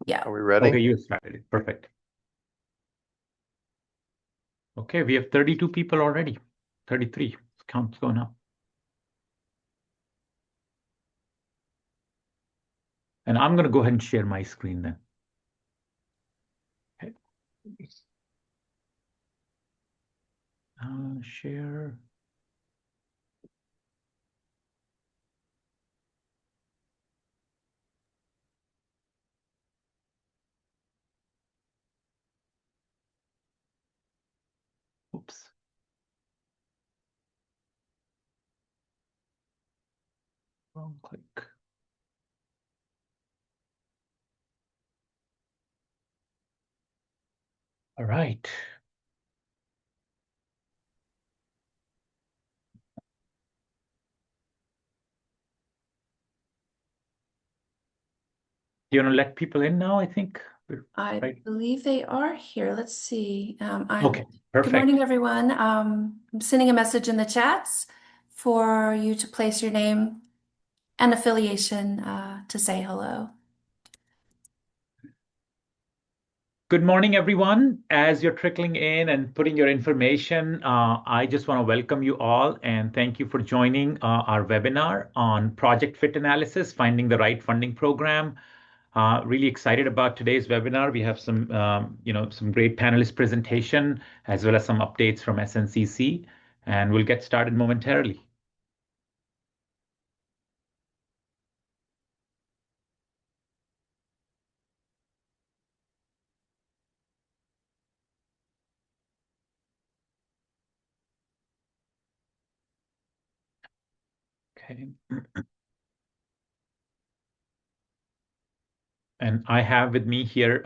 Yeah. Are we ready? Okay, you started it. Perfect. Okay, we have 32 people already. 33. Count's going up. And I'm going to go ahead and share my screen then. Okay. Share. Oops. Wrong click. All right. You want to let people in now? I think. I Right. believe they are here. Let's see. Okay, Good morning, perfect. everyone. I'm sending a message in the chats for you to place your name and affiliation to say hello. Good morning, everyone. As you're trickling in and putting your information, I just want to welcome you all and thank you for joining our webinar on Project Fit Analysis, Finding the Right Funding Program. Really excited about today's webinar. We have some great panelist presentation as well as some updates from SNCC, and we'll get started momentarily. Okay. And I have with me here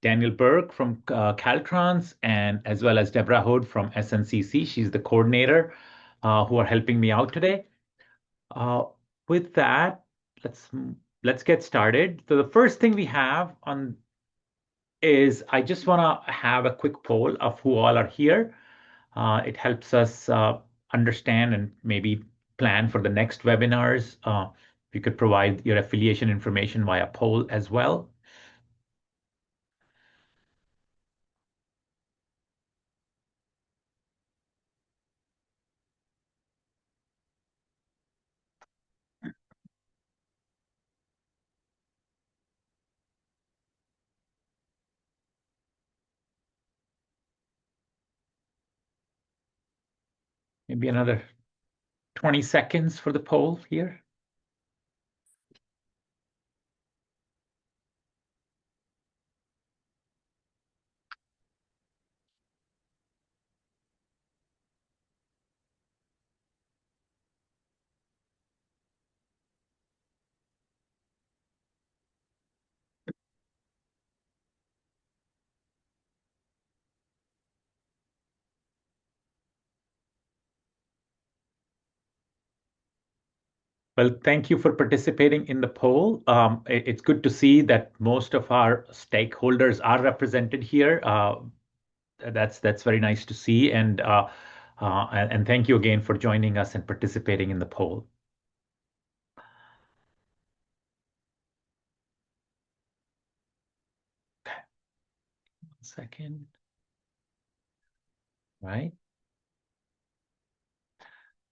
Daniel Berg from Caltrans and as well as Deborah Hood from SNCC. She's the coordinator who are helping me out today. Uh, with that, let's let's get started. So the first thing we have on is I just want to have a quick poll of who all are here. It helps us understand and maybe plan for the next webinars. If you could provide your affiliation information via poll as well. Maybe another 20 seconds for the poll here. Well, thank you for participating in the poll. It's good to see that most of our stakeholders are represented here. That's very nice to see, and thank you again for joining us and participating in the poll. Okay, 1 second. Right.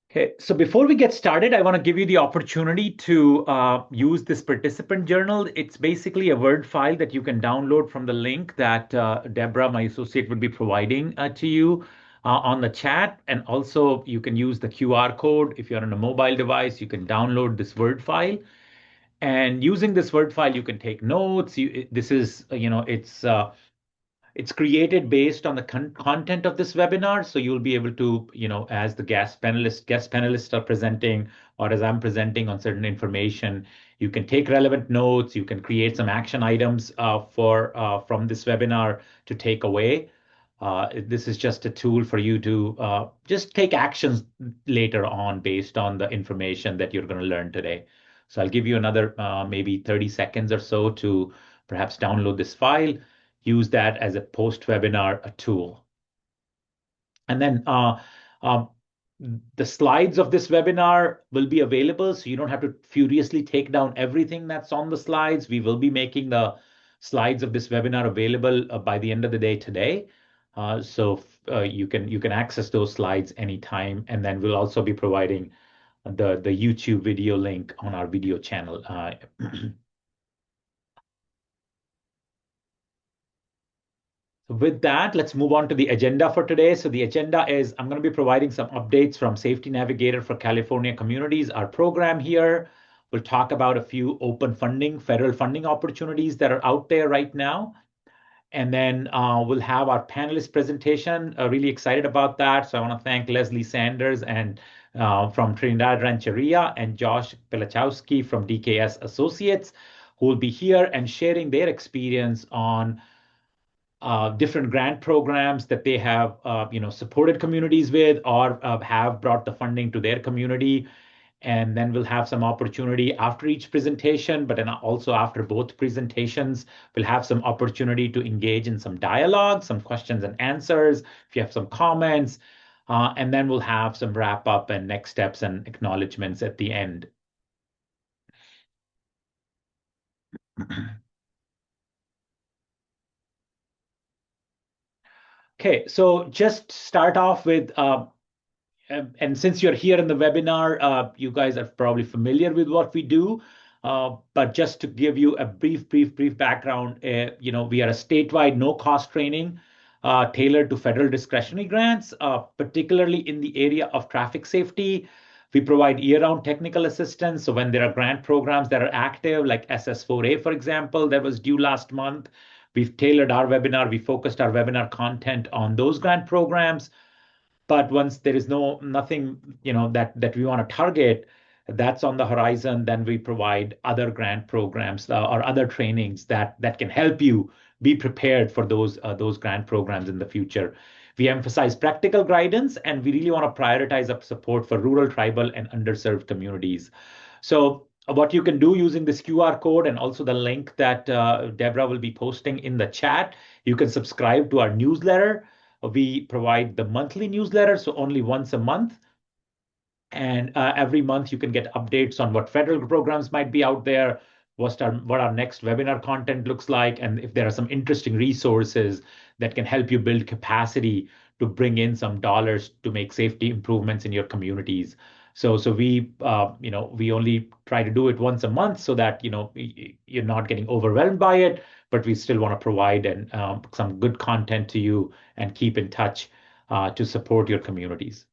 Okay, so before we get started, I want to give you the opportunity to use this participant journal. It's basically a Word file that you can download from the link that Deborah, my associate, will be providing to you on the chat. And also, you can use the QR code. If you're on a mobile device, you can download this Word file. And using this Word file, you can take notes. This is, it's created based on the content of this webinar. So you'll be able to, as the guest panelists are presenting, or as I'm presenting on certain information, you can take relevant notes. You can create some action items from this webinar to take away. This is just a tool for you to just take actions later on based on the information that you're going to learn today. So I'll give you another maybe 30 seconds or so to perhaps download this file, use that as a post-webinar tool. And then the slides of this webinar will be available, so you don't have to furiously take down everything that's on the slides. We will be making the slides of this webinar available by the end of the day today. You can access those slides anytime, and then we'll also be providing the YouTube video link on our video channel. With that, let's move on to the agenda for today. So the agenda is I'm going to be providing some updates from Safety Navigator for California Communities, our program here. We'll talk about a few open funding, federal funding opportunities that are out there right now. And then we'll have our panelist presentation. Really excited about that. So I want to thank Leslie Sanders and from Trinidad Rancheria and Josh Pelachowski from DKS Associates, who will be here and sharing their experience on different grant programs that they have, supported communities with or have brought the funding to their community. And then we'll have some opportunity after each presentation, but then also after both presentations, we'll have some opportunity to engage in some dialogue, some questions and answers, if you have some comments, and then we'll have some wrap up and next steps and acknowledgements at the end. Okay, so just start off with and since you're here in the webinar, you guys are probably familiar with what we do. But just to give you a brief background, we are a statewide no-cost training tailored to federal discretionary grants, particularly in the area of traffic safety. We provide year-round technical assistance. So when there are grant programs that are active, like SS4A, for example, that was due last month, we've tailored our webinar. We focused our webinar content on those grant programs. But once there is nothing, that we want to target, that's on the horizon, then we provide other grant programs or other trainings that can help you be prepared for those grant programs in the future. We emphasize practical guidance, and we really want to prioritize our support for rural, tribal, and underserved communities. So what you can do using this QR code and also the link that Deborah will be posting in the chat, you can subscribe to our newsletter. We provide the monthly newsletter, so only once a month. And every month you can get updates on what federal programs might be out there, what our next webinar content looks like, and if there are some interesting resources that can help you build capacity to bring in some dollars to make safety improvements in your communities. So we only try to do it once a month so that you're not getting overwhelmed by it, but we still want to provide some good content to you and keep in touch to support your communities.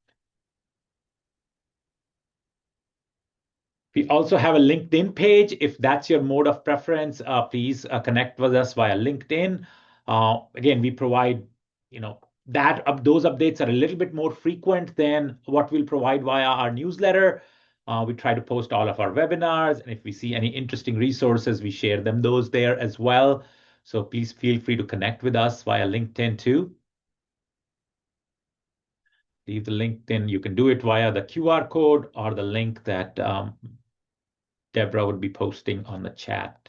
We also have a LinkedIn page. If that's your mode of preference, please connect with us via LinkedIn. Again, we provide, those updates are a little bit more frequent than what we'll provide via our newsletter. We try to post all of our webinars, and if we see any interesting resources, we share those there as well. So please feel free to connect with us via LinkedIn too. Leave the LinkedIn. You can do it via the QR code or the link that Deborah would be posting on the chat.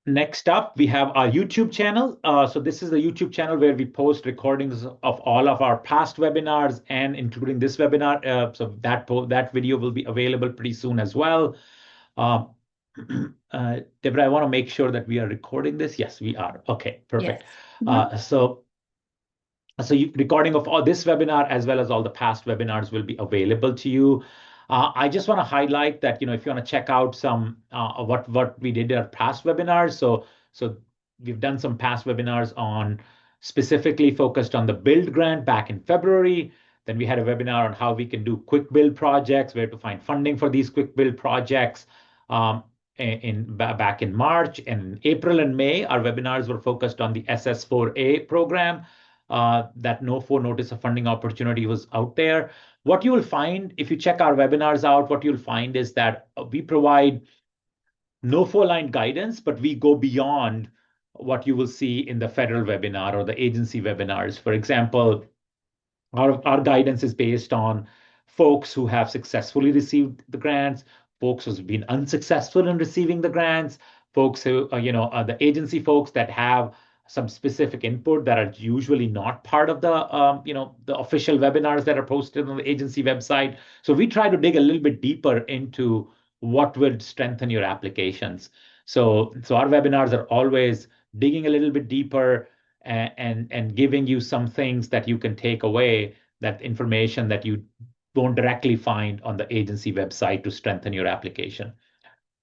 Next up, we have our YouTube channel. So this is the YouTube channel where we post recordings of all of our past webinars and including this webinar. So that video will be available pretty soon as well. Deborah, I want to make sure that we are recording this. Yes, we are. Okay, perfect. Yes. So recording of all this webinar as well as all the past webinars will be available to you. I just want to highlight that, if you want to check out some what we did in our past webinars. So we've done some past webinars on specifically focused on the build grant back in February. Then we had a webinar on how we can do quick build projects, where to find funding for these quick build projects. Back in March, and April and May, our webinars were focused on the SS4A program. That No-4 notice of funding opportunity was out there. What you will find if you check our webinars out, what you'll find is that we provide No-4 line guidance, but we go beyond what you will see in the federal webinar or the agency webinars. For example, our guidance is based on folks who have successfully received the grants, folks who've been unsuccessful in receiving the grants, folks who, are the agency folks that have some specific input that are usually not part of the official webinars that are posted on the agency website. So we try to dig a little bit deeper into what would strengthen your applications. So our webinars are always digging a little bit deeper and giving you some things that you can take away, that information that you won't directly find on the agency website to strengthen your application.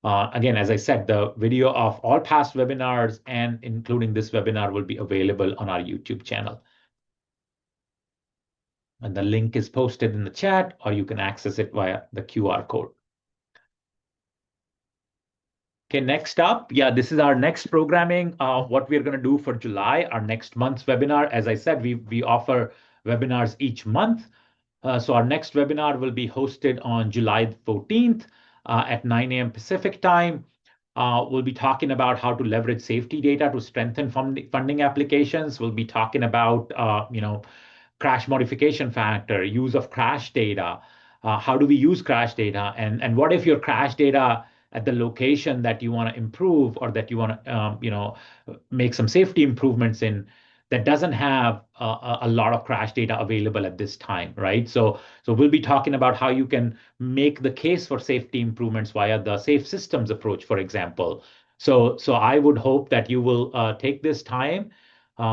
Again, as I said, the video of all past webinars and including this webinar will be available on our YouTube channel. And the link is posted in the chat, or you can access it via the QR code. Okay, next up, yeah, this is our next programming. What we're going to do for July, our next month's webinar. As I said, we offer webinars each month. So our next webinar will be hosted on July 14th at 9 a.m. Pacific time. We'll be talking about how to leverage safety data to strengthen funding applications. We'll be talking about, crash modification factor, use of crash data. How do we use crash data? And what if your crash data at the location that you want to improve or that you want to, make some safety improvements in, that doesn't have a lot of crash data available at this time, right? So we'll be talking about how you can make the case for safety improvements via the safe systems approach, for example. So I would hope that you will take this time,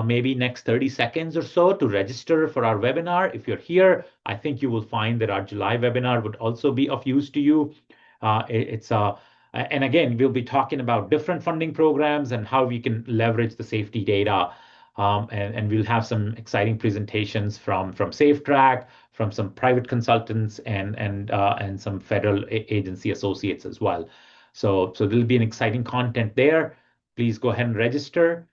maybe next 30 seconds or so, to register for our webinar. If you're here, I think you will find that our July webinar would also be of use to you. It's and again, we'll be talking about different funding programs and how we can leverage the safety data. And we'll have some exciting presentations from SafeTrack, from some private consultants, and some federal agency associates as well. So there'll be an exciting content there. Please go ahead and register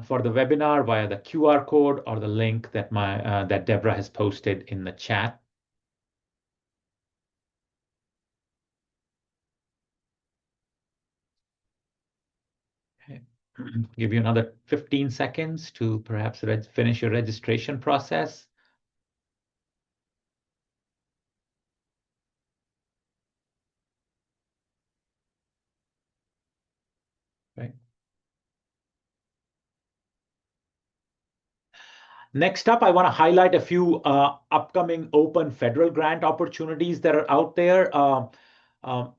for the webinar via the QR code or the link that Deborah has posted in the chat. Okay. Give you another 15 seconds to perhaps finish your registration process. Right. Next up, I want to highlight a few upcoming open federal grant opportunities that are out there. Um,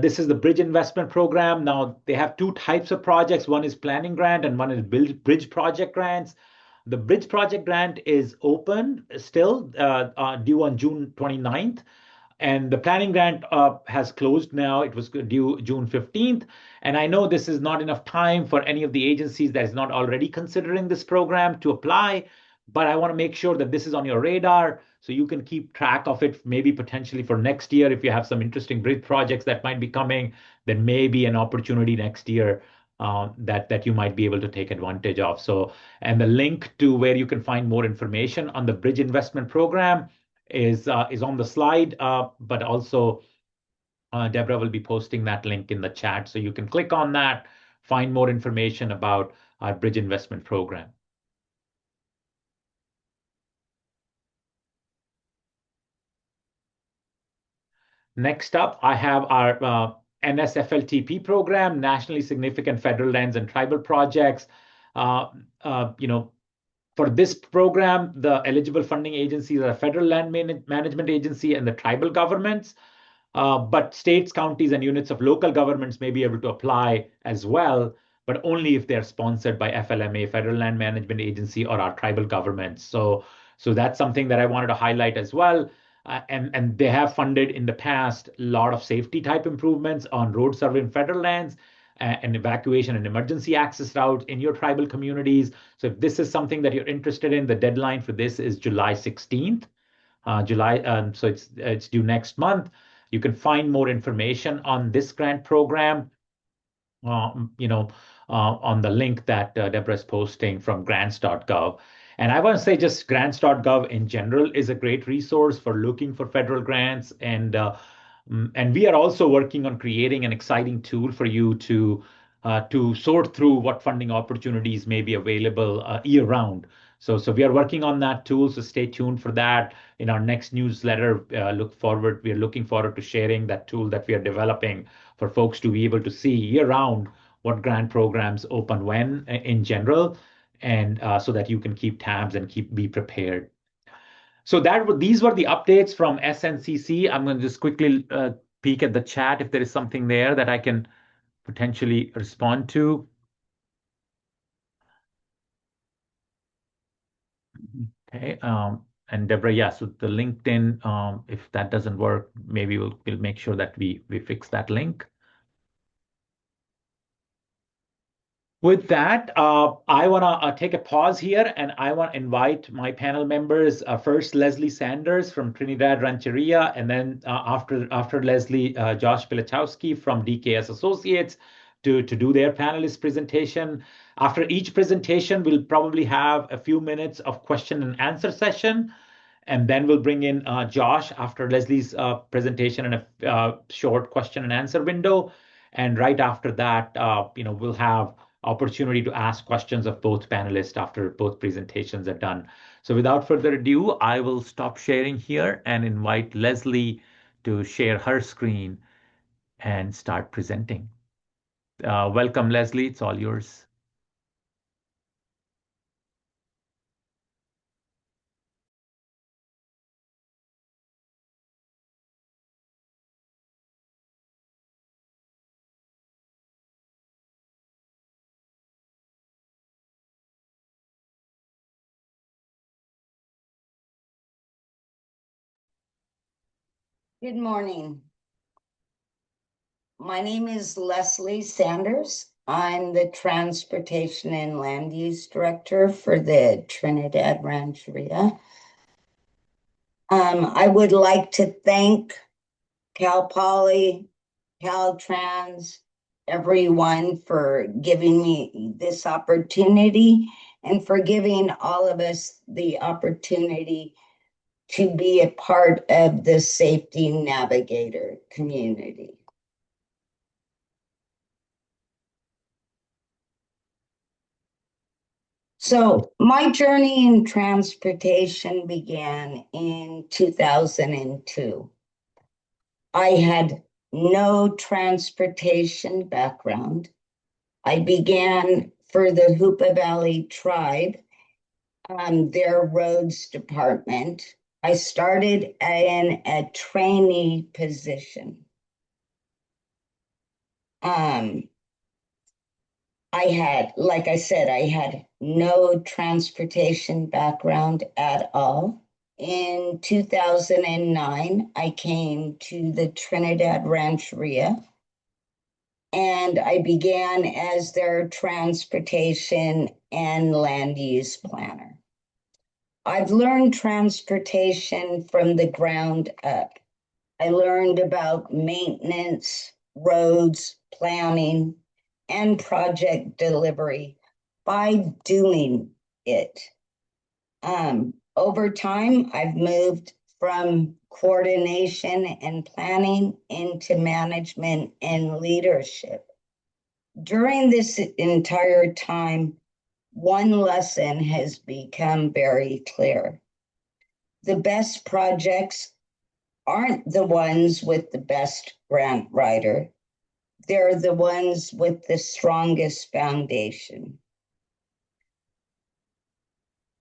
this is the Bridge Investment Program. Now, they have two types of projects. One is planning grant and one is bridge project grants. The bridge project grant is open still, due on June 29th. And the planning grant has closed now. It was due June 15th. And I know this is not enough time for any of the agencies that is not already considering this program to apply, but I want to make sure that this is on your radar so you can keep track of it, maybe potentially for next year. If you have some interesting bridge projects that might be coming, then maybe an opportunity next year that you might be able to take advantage of. So, and the link to where you can find more information on the bridge investment program is on the slide, but also Deborah will be posting that link in the chat, so you can click on that, find more information about our bridge investment program. Next up, I have our NSFLTP program, Nationally Significant Federal Lands and Tribal Projects. You know, for this program, the eligible funding agencies are Federal Land Management Agency and the tribal governments. But states, counties, and units of local governments may be able to apply as well, but only if they're sponsored by FLMA, Federal Land Management Agency, or our tribal governments. So that's something that I wanted to highlight as well. And they have funded in the past a lot of safety type improvements on road survey in federal lands and evacuation and emergency access routes in your tribal communities. So if this is something that you're interested in, the deadline for this is July 16th. So it's due next month. You can find more information on this grant program, on the link that Deborah is posting from grants.gov. And I want to say just grants.gov in general is a great resource for looking for federal grants. And we are also working on creating an exciting tool for you to sort through what funding opportunities may be available year round. So we are working on that tool. So stay tuned for that in our next newsletter. We are looking forward to sharing that tool that we are developing for folks to be able to see year round what grant programs open when in general, and so that you can keep tabs and be prepared. So these were the updates from SNCC. I'm going to just quickly peek at the chat if there is something there that I can potentially respond to. Okay. And Deborah, yeah, so the LinkedIn, if that doesn't work, maybe we'll make sure that we fix that link. With that, I want to take a pause here, and I want to invite my panel members. First, Leslie Sanders from Trinidad Rancheria, and then after Leslie, Josh Pilachowski from DKS Associates to do their panelist presentation. After each presentation, we'll probably have a few minutes of question and answer session. And then we'll bring in Josh after Leslie's presentation and a short question and answer window. And right after that, we'll have opportunity to ask questions of both panelists after both presentations are done. So without further ado, I will stop sharing here and invite Leslie to share her screen and start presenting. Welcome, Leslie. It's all yours. Good morning. My name is Leslie Sanders. I'm the Transportation and Land Use Director for the Trinidad Rancheria. I would like to thank Cal Poly, Caltrans, everyone for giving me this opportunity and for giving all of us the opportunity to be a part of the safety navigator community. So my journey in transportation began in 2002. I had no transportation background. I began for the Hoopa Valley Tribe, their roads department. I started in a trainee position. Like I said, I had no transportation background at all. In 2009, I came to the Trinidad Rancheria and I began as their transportation and land use planner. I've learned transportation from the ground up. I learned about maintenance, roads, planning, and project delivery by doing it. Over time, I've moved from coordination and planning into management and leadership. During this entire time, one lesson has become very clear. The best projects aren't the ones with the best grant writer. They're the ones with the strongest foundation.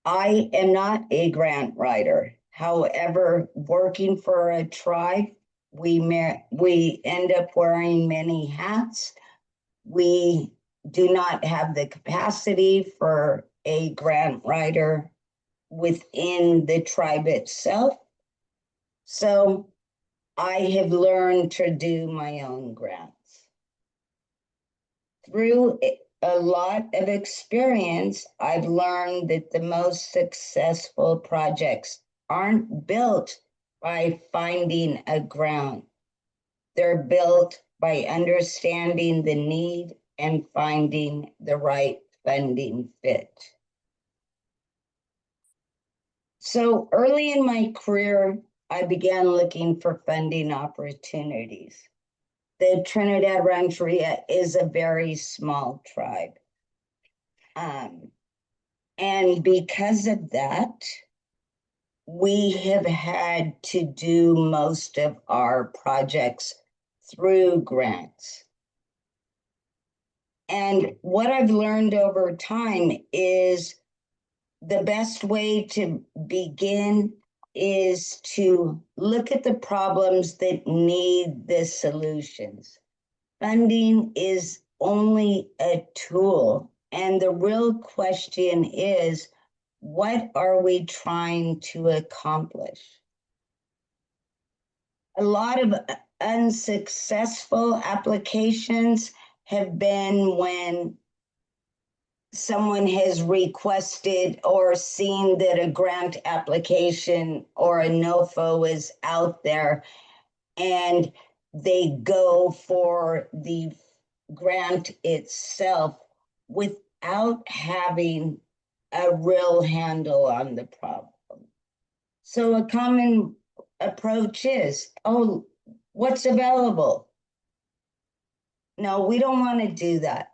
I am not a grant writer. However, working for a tribe, we end up wearing many hats. We do not have the capacity for a grant writer within the tribe itself. So I have learned to do my own grants. Through a lot of experience, I've learned that the most successful projects aren't built by finding a grant. They're built by understanding the need and finding the right funding fit. So early in my career, I began looking for funding opportunities. The Trinidad Rancheria is a very small tribe. And because of that, we have had to do most of our projects through grants. And what I've learned over time is the best way to begin is to look at the problems that need the solutions. Funding is only a tool, and the real question is, what are we trying to accomplish? A lot of unsuccessful applications have been when someone has requested or seen that a grant application or a NOFO is out there, and they go for the grant itself without having a real handle on the problem. So a common approach is, oh, what's available? No, we don't want to do that.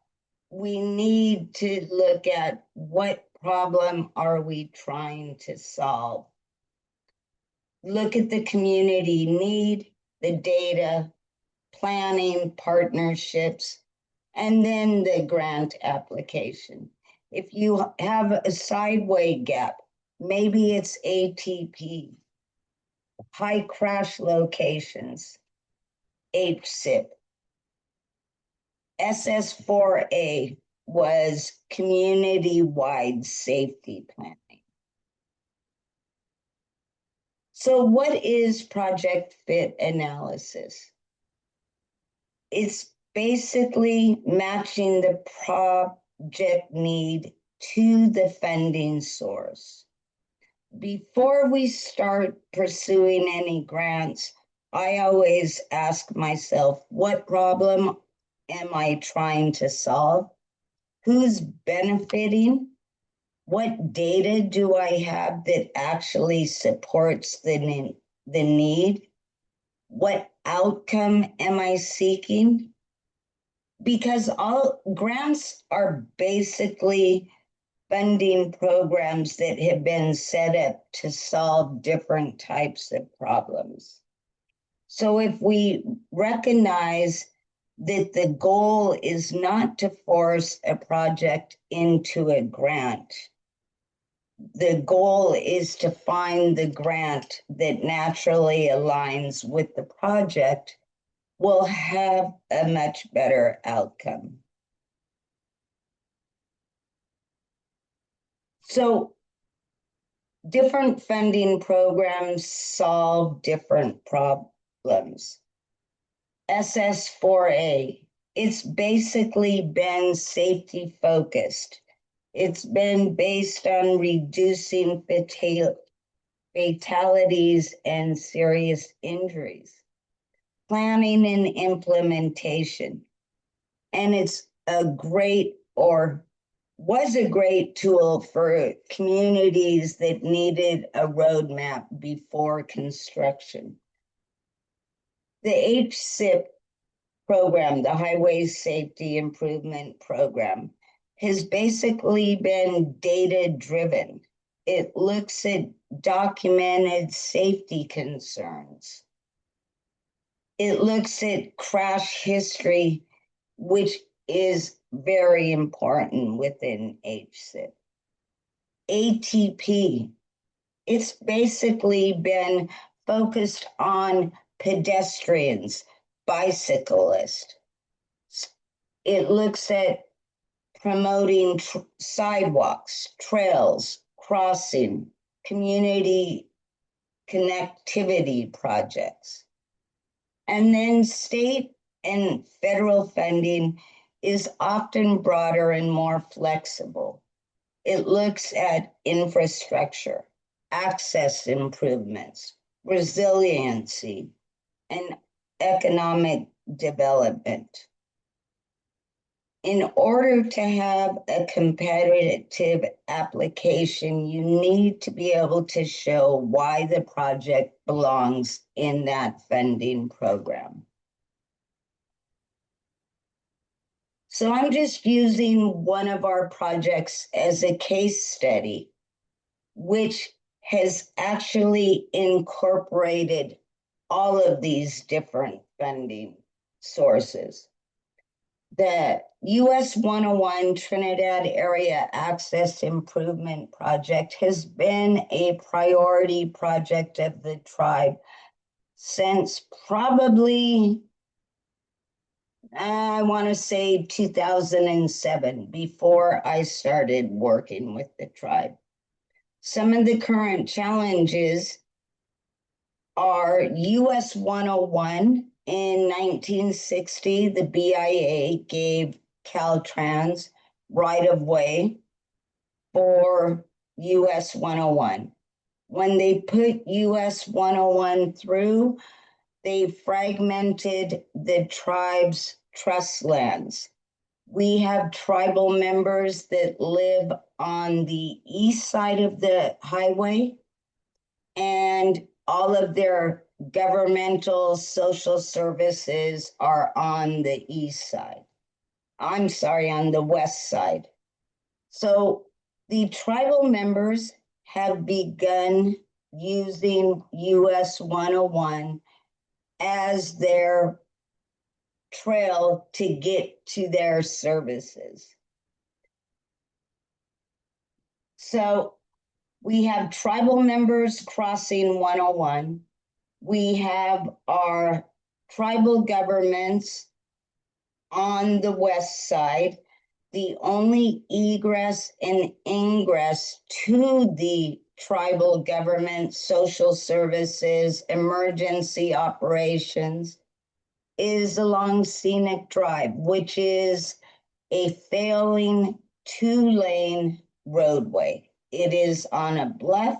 We need to look at what problem are we trying to solve. Look at the community need, the data, planning, partnerships, and then the grant application. If you have a sideway gap, maybe it's ATP, high crash locations, HSIP. SS4A was community-wide safety planning. So what is project fit analysis? It's basically matching the project need to the funding source. Before we start pursuing any grants, I always ask myself, what problem am I trying to solve? Who's benefiting? What data do I have that actually supports the need? What outcome am I seeking? Because all grants are basically funding programs that have been set up to solve different types of problems. So if we recognize that the goal is not to force a project into a grant, the goal is to find the grant that naturally aligns with the project, we'll have a much better outcome. So different funding programs solve different problems. SS4A, it's basically been safety focused. It's been based on reducing fatalities and serious injuries, planning and implementation. And it's a great, or was a great tool for communities that needed a roadmap before construction. The HSIP program, the Highway Safety Improvement Program, has basically been data-driven. It looks at documented safety concerns. It looks at crash history, which is very important within HSIP. ATP, it's basically been focused on pedestrians, bicyclists. It looks at promoting sidewalks, trails, crossing, community connectivity projects. And then state and federal funding is often broader and more flexible. It looks at infrastructure, access improvements, resiliency, and economic development. In order to have a competitive application, you need to be able to show why the project belongs in that funding program. So I'm just using one of our projects as a case study, which has actually incorporated all of these different funding sources. The US 101 Trinidad Area Access Improvement Project has been a priority project of the tribe since probably, I want to say 2007, before I started working with the tribe. Some of the current challenges are US 101. In 1960, the BIA gave Caltrans right of way for US 101. When they put US 101 through, they fragmented the tribe's trust lands. We have tribal members that live on the east side of the highway, and all of their governmental social services are on the east side. I'm sorry, on the west side. So the tribal members have begun using US 101 as their trail to get to their services. So we have tribal members crossing 101. We have our tribal governments on the west side. The only egress and ingress to the tribal government, social services, emergency operations is along Scenic Drive, which is a failing 2-lane roadway. It is on a bluff.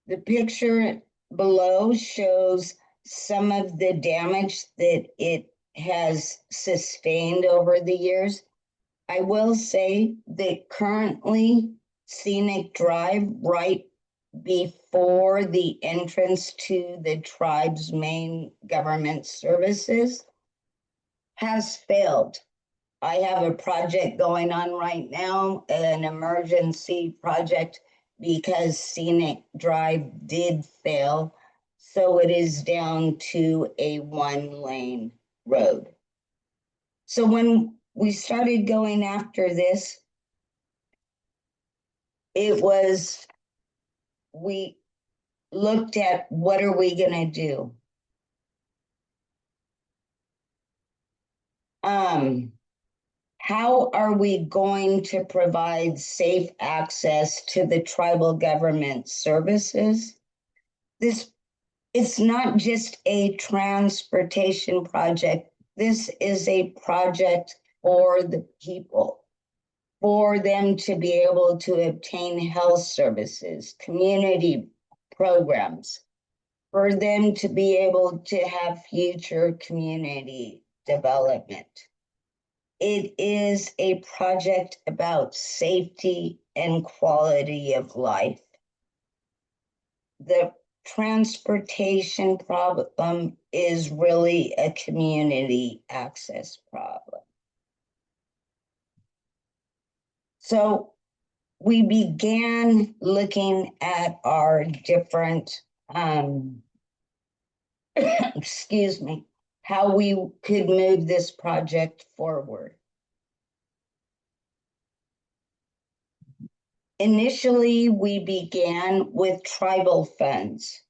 The picture below shows some of the damage that it has sustained over the years. I will say that currently Scenic Drive, right before the entrance to the tribe's main government services, has failed. I have a project going on right now, an emergency project, because Scenic Drive did fail. So it is down to a 1-lane road. So when we started going after this, we looked at what are we going to do? How are we going to provide safe access to the tribal government services? It's not just a transportation project. This is a project for the people, for them to be able to obtain health services, community programs, for them to be able to have future community development. It is a project about safety and quality of life. The transportation problem is really a community access problem. So we began looking at our different, excuse me, how we could move this project forward. Initially, we began with tribal funds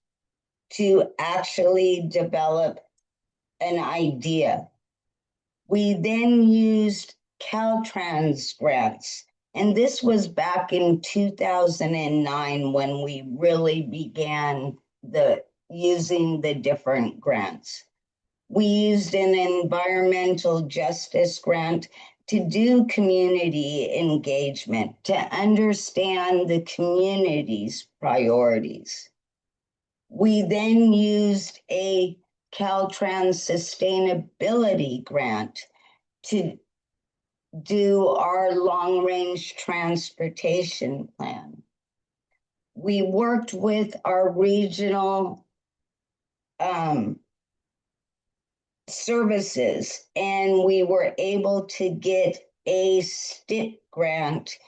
to actually develop an idea. We then used Caltrans grants, and this was back in 2009 when we really began using the different grants. We used an environmental justice grant to do community engagement, to understand the community's priorities. We then used a Caltrans sustainability grant to do our long-range transportation plan. We worked with our regional services, and we were able to get a STIP grant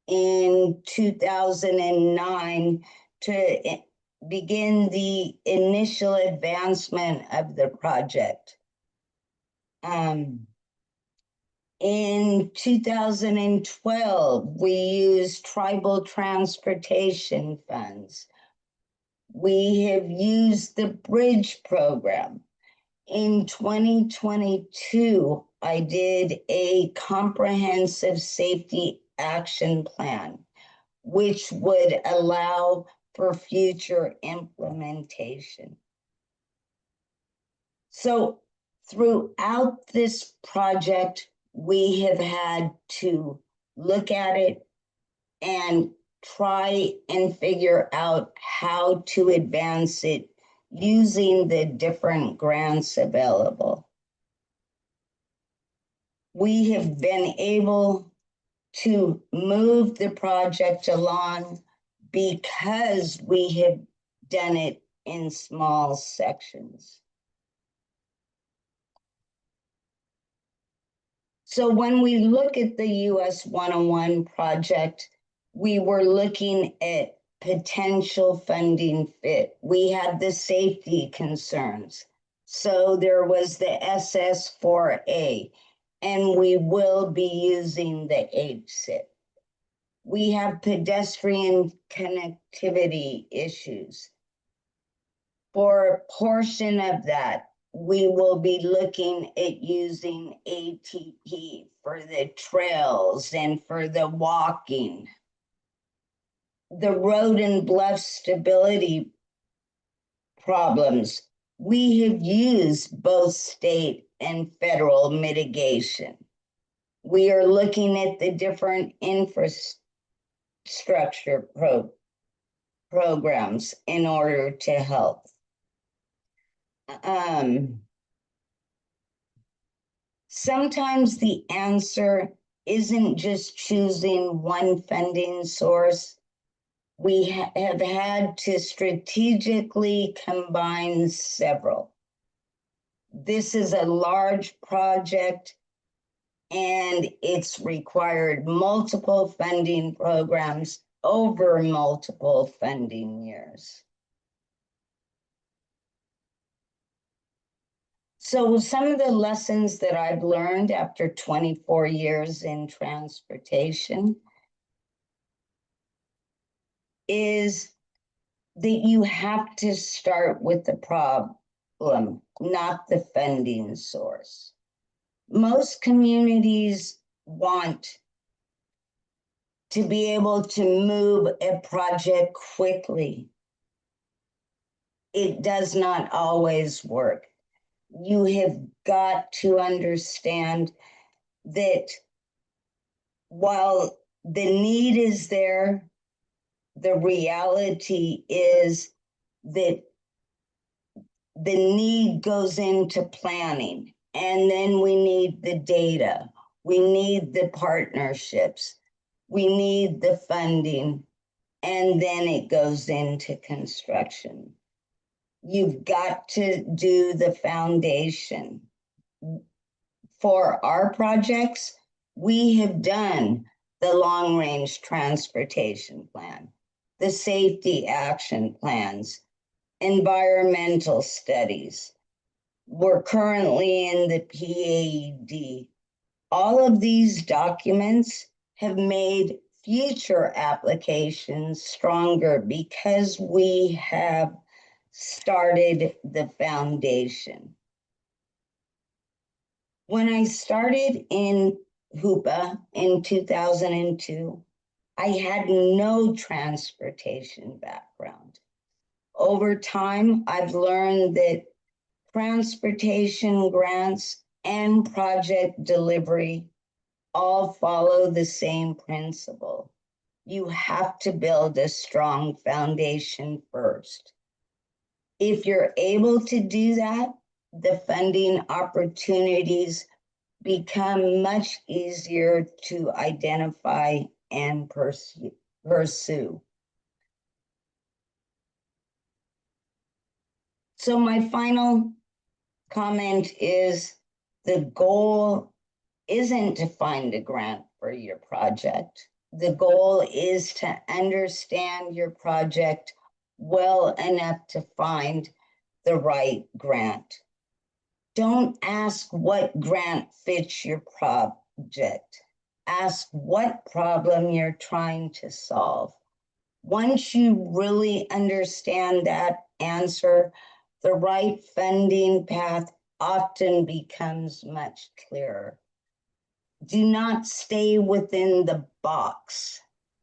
in 2009 to begin the initial advancement of the project. In 2012, we used tribal transportation funds. We have used the bridge program. In 2022, I did a comprehensive safety action plan, which would allow for future implementation. So throughout this project, we have had to look at it and try and figure out how to advance it using the different grants available. We have been able to move the project along because we have done it in small sections. So when we look at the US 101 project, we were looking at potential funding fit. We had the safety concerns. So there was the SS4A, and we will be using the HSIP. We have pedestrian connectivity issues. For a portion of that, we will be looking at using ATP for the trails and for the walking. The road and bluff stability problems, we have used both state and federal mitigation. We are looking at the different infrastructure programs in order to help. Sometimes the answer isn't just choosing one funding source. We have had to strategically combine several. This is a large project, and it's required multiple funding programs over multiple funding years. So some of the lessons that I've learned after 24 years in transportation is that you have to start with the problem, not the funding source. Most communities want to be able to move a project quickly. It does not always work. You have got to understand that while the need is there, the reality is that the need goes into planning, and then we need the data, we need the partnerships, we need the funding, and then it goes into construction. You've got to do the foundation. For our projects, we have done the long-range transportation plan, the safety action plans, environmental studies. We're currently in the PAED. All of these documents have made future applications stronger because we have started the foundation. When I started in HUPA in 2002, I had no transportation background. Over time, I've learned that transportation grants and project delivery all follow the same principle. You have to build a strong foundation first. If you're able to do that, the funding opportunities become much easier to identify and pursue. So my final comment is the goal isn't to find a grant for your project. The goal is to understand your project well enough to find the right grant. Don't ask what grant fits your subject. Ask what problem you're trying to solve. Once you really understand that answer, the right funding path often becomes much clearer. Do not stay within the box.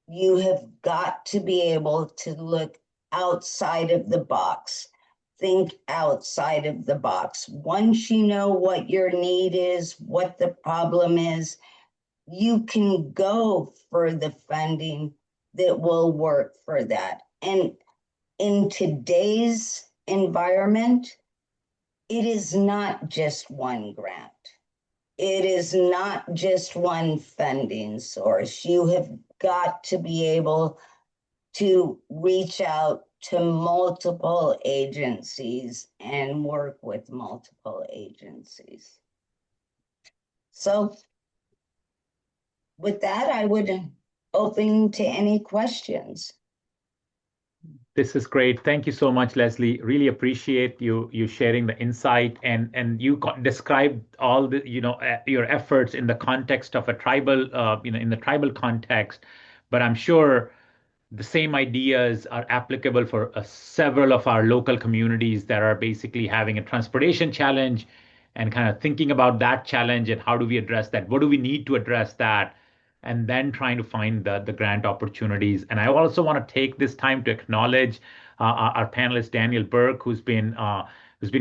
You have got to be able to look outside of the box. Think outside of the box. Once you know what your need is, what the problem is, you can go for the funding that will work for that. And in today's environment, it is not just one grant. It is not just one funding source. You have got to be able to reach out to multiple agencies and work with multiple agencies. So with that, I would open to any questions. This is great. Thank you so much, Leslie. Really appreciate you sharing the insight, and you described all the your efforts in the context of a tribal in the tribal context. But I'm sure the same ideas are applicable for several of our local communities that are basically having a transportation challenge and kind of thinking about that challenge and how do we address that? What do we need to address that? And then trying to find the grant opportunities. And I also want to take this time to acknowledge our panelist Daniel Burke, who's been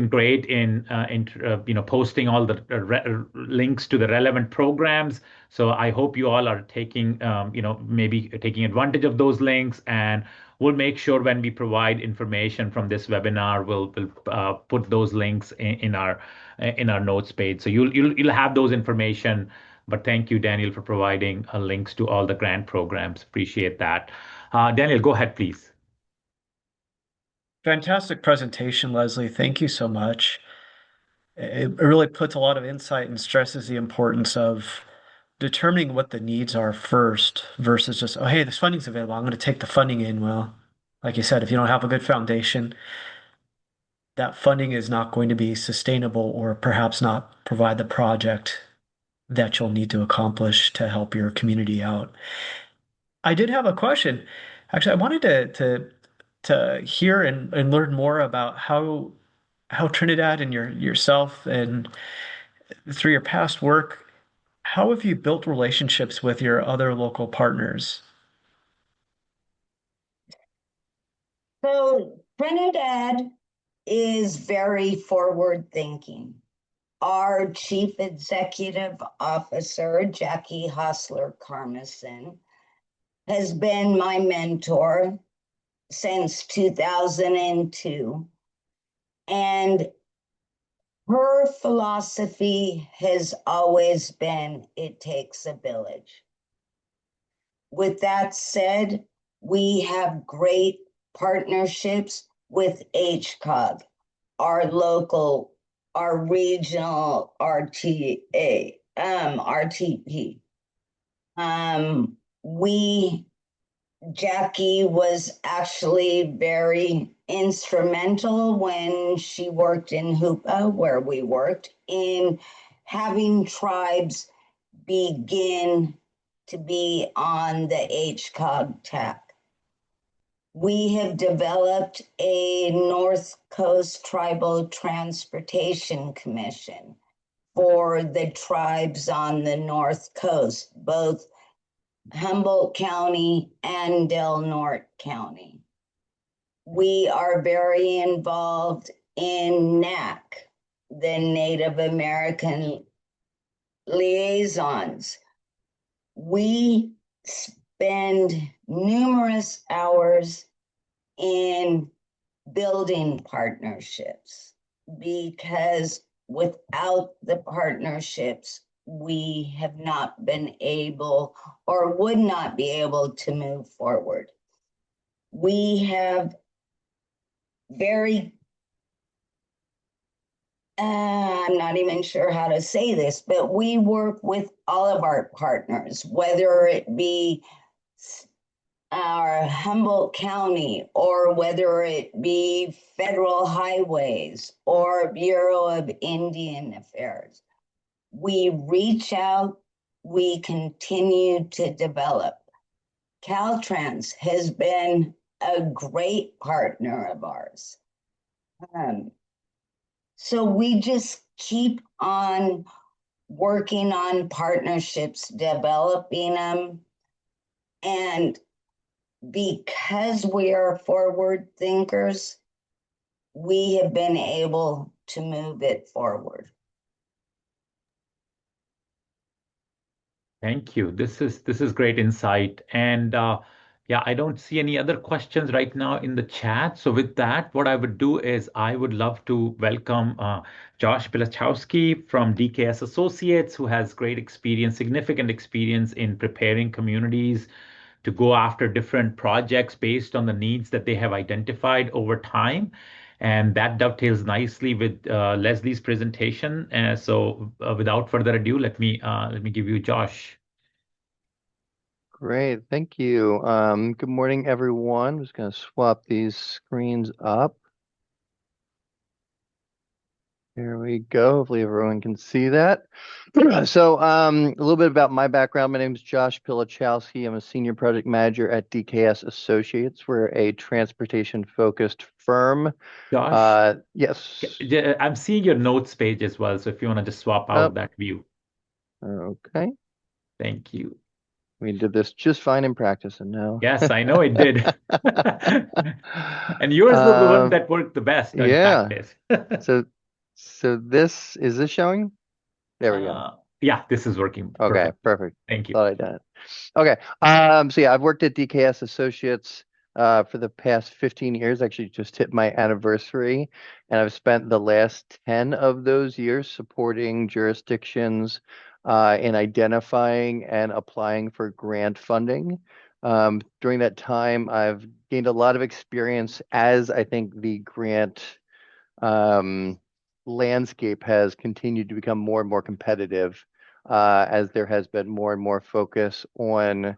great in posting all the links to the relevant programs. So I hope you all are taking maybe taking advantage of those links, and we'll make sure when we provide information from this webinar, we'll put those links in our notes page. So you'll have those information. But thank you, Daniel, for providing links to all the grant programs. Appreciate that. Daniel, go ahead, please. Fantastic presentation, Leslie. Thank you so much. It really puts a lot of insight and stresses the importance of determining what the needs are first versus just, oh, hey, this funding's available. I'm going to take the funding in. Well, like you said, if you don't have a good foundation, that funding is not going to be sustainable or perhaps not provide the project that you'll need to accomplish to help your community out. I did have a question. Actually, I wanted to hear and learn more about how Trinidad and yourself and through your past work, how have you built relationships with your other local partners? So Trinidad is very forward thinking. Our Chief Executive Officer, Jackie Hostler Carmison, has been my mentor since 2002. And her philosophy has always been, it takes a village. With that said, we have great partnerships with HCOG, our local, our regional RTA, RTP. Jackie was actually very instrumental when she worked in Hoopa, where we worked, in having tribes begin to be on the HCOG TAC. We have developed a North Coast Tribal Transportation Commission for the tribes on the North Coast, both Humboldt County and Del Norte County. We are very involved in NAC, the Native American liaisons. We spend numerous hours in building partnerships because without the partnerships, we have not been able or would not be able to move forward. We have very, I'm not even sure how to say this, but we work with all of our partners, whether it be our Humboldt County or whether it be Federal Highways or Bureau of Indian Affairs. We reach out we continue to develop. Caltrans has been a great partner of ours. So we just keep on working on partnerships, developing them. And because we are forward thinkers, we have been able to move it forward. Thank you. This is great insight. And yeah, I don't see any other questions right now in the chat. So with that, what I would do is I would love to welcome Josh Pilachowski from DKS Associates, who has great experience, significant experience in preparing communities to go after different projects based on the needs that they have identified over time. And that dovetails nicely with Leslie's presentation. So without further ado, let me give you Josh. Great, thank you. Good morning, everyone. I'm just going to swap these screens up. Here we go. Hopefully everyone can see that. So a little bit about my background. My name is Josh Pilachowski. I'm a senior project manager at DKS Associates. We're a transportation-focused firm. Josh, Yes. I'm seeing your notes page as well. So if you want to just swap out that view. Okay. Thank you. We did this just fine in practice, and now. Yes, I know it did. And yours was the one that worked the best in Yeah. practice. So this is this showing? There we go. Yeah, this is working. Okay, perfect. Thank you. Thought I'd done it. Okay. So yeah, I've worked at DKS Associates for the past 15 years. Actually, just hit my anniversary, and I've spent the last 10 of those years supporting jurisdictions in identifying and applying for grant funding. During that time, I've gained a lot of experience as I think the grant landscape has continued to become more and more competitive as there has been more and more focus on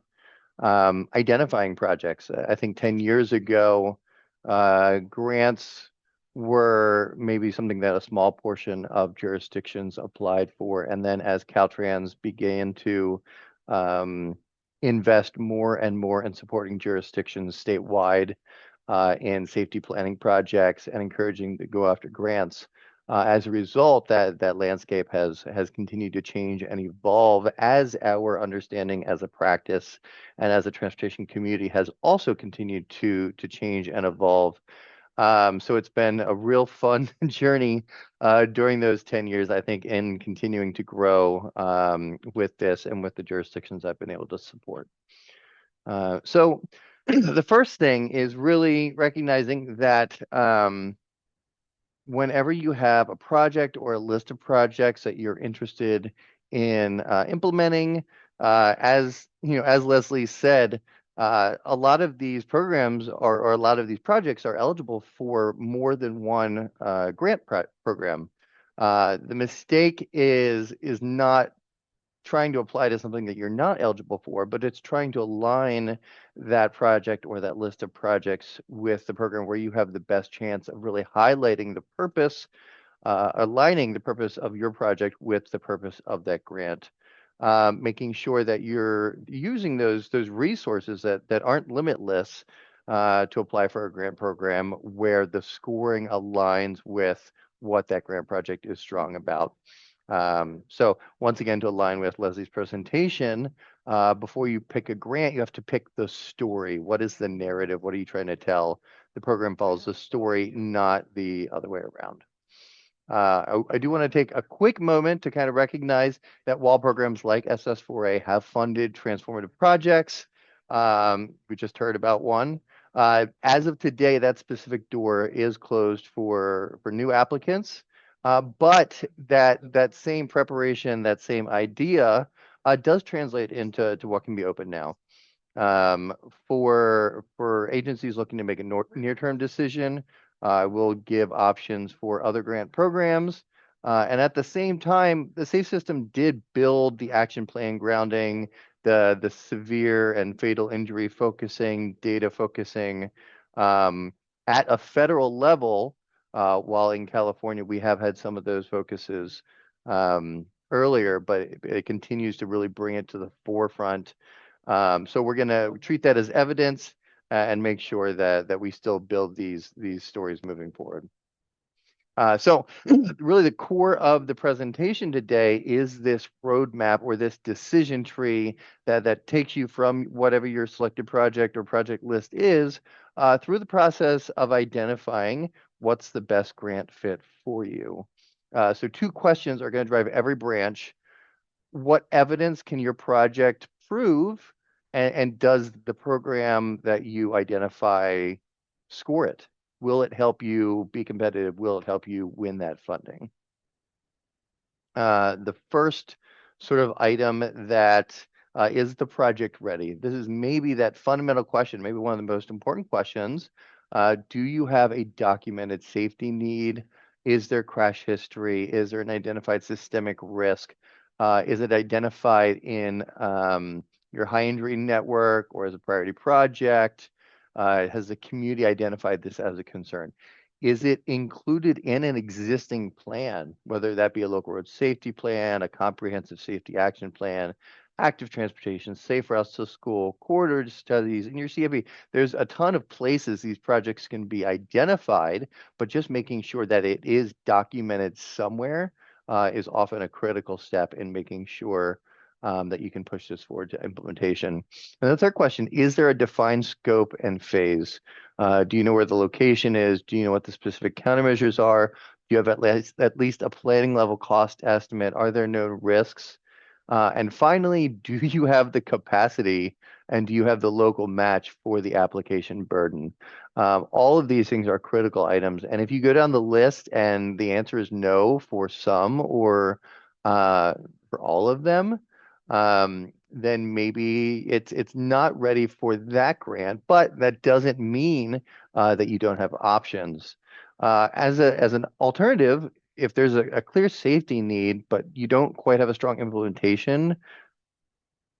identifying projects. I think 10 years ago, grants were maybe something that a small portion of jurisdictions applied for. And then as Caltrans began to invest more and more in supporting jurisdictions statewide in safety planning projects and encouraging to go after grants. As a result, that landscape has continued to change and evolve as our understanding as a practice and as a transportation community has also continued to change and evolve. So it's been a real fun journey during those 10 years, I think, in continuing to grow with this and with the jurisdictions I've been able to support. So the first thing is really recognizing that whenever you have a project or a list of projects that you're interested in implementing, as you know, as Leslie said, a lot of these programs or a lot of these projects are eligible for more than one grant program. The mistake is not trying to apply to something that you're not eligible for, but it's trying to align that project or that list of projects with the program where you have the best chance of really highlighting the purpose, aligning the purpose of your project with the purpose of that grant. Making sure that you're using those resources that aren't limitless to apply for a grant program where the scoring aligns with what that grant project is strong about. So once again, to align with Leslie's presentation, before you pick a grant, you have to pick the story. What is the narrative? What are you trying to tell? The program follows the story, not the other way around. I do want to take a quick moment to kind of recognize that while programs like SS4A have funded transformative projects, we just heard about one. As of today, that specific door is closed for new applicants. But that same preparation, that same idea does translate into what can be open now. For agencies looking to make a near-term decision, we'll give options for other grant programs. And at the same time, the SAFE system did build the action plan grounding, the severe and fatal injury focusing, data focusing at a federal level. While in California, we have had some of those focuses earlier, but it continues to really bring it to the forefront. So we're going to treat that as evidence and make sure that we still build these stories moving forward. So really the core of the presentation today is this roadmap or this decision tree that takes you from whatever your selected project or project list is through the process of identifying what's the best grant fit for you. So 2 questions are going to drive every branch. What evidence can your project prove, and does the program that you identify score it? Will it help you be competitive? Will it help you win that funding? The first sort of item that is the project ready? This is maybe that fundamental question, maybe one of the most important questions. Do you have a documented safety need? Is there crash history? Is there an identified systemic risk? Is it identified in your high injury network or as a priority project? Has the community identified this as a concern? Is it included in an existing plan, whether that be a local road safety plan, a comprehensive safety action plan, active transportation, safe routes to school, corridor studies, in your CIP? There's a ton of places these projects can be identified, but just making sure that it is documented somewhere is often a critical step in making sure that you can push this forward to implementation. And the third question, is there a defined scope and phase? Do you know where the location is? Do you know what the specific countermeasures are? Do you have at least a planning level cost estimate? Are there no risks? And finally, do you have the capacity and do you have the local match for the application burden? All of these things are critical items. And if you go down the list and the answer is no for some or for all of them, then maybe it's not ready for that grant, but that doesn't mean that you don't have options. As an alternative, if there's a clear safety need, but you don't quite have a strong implementation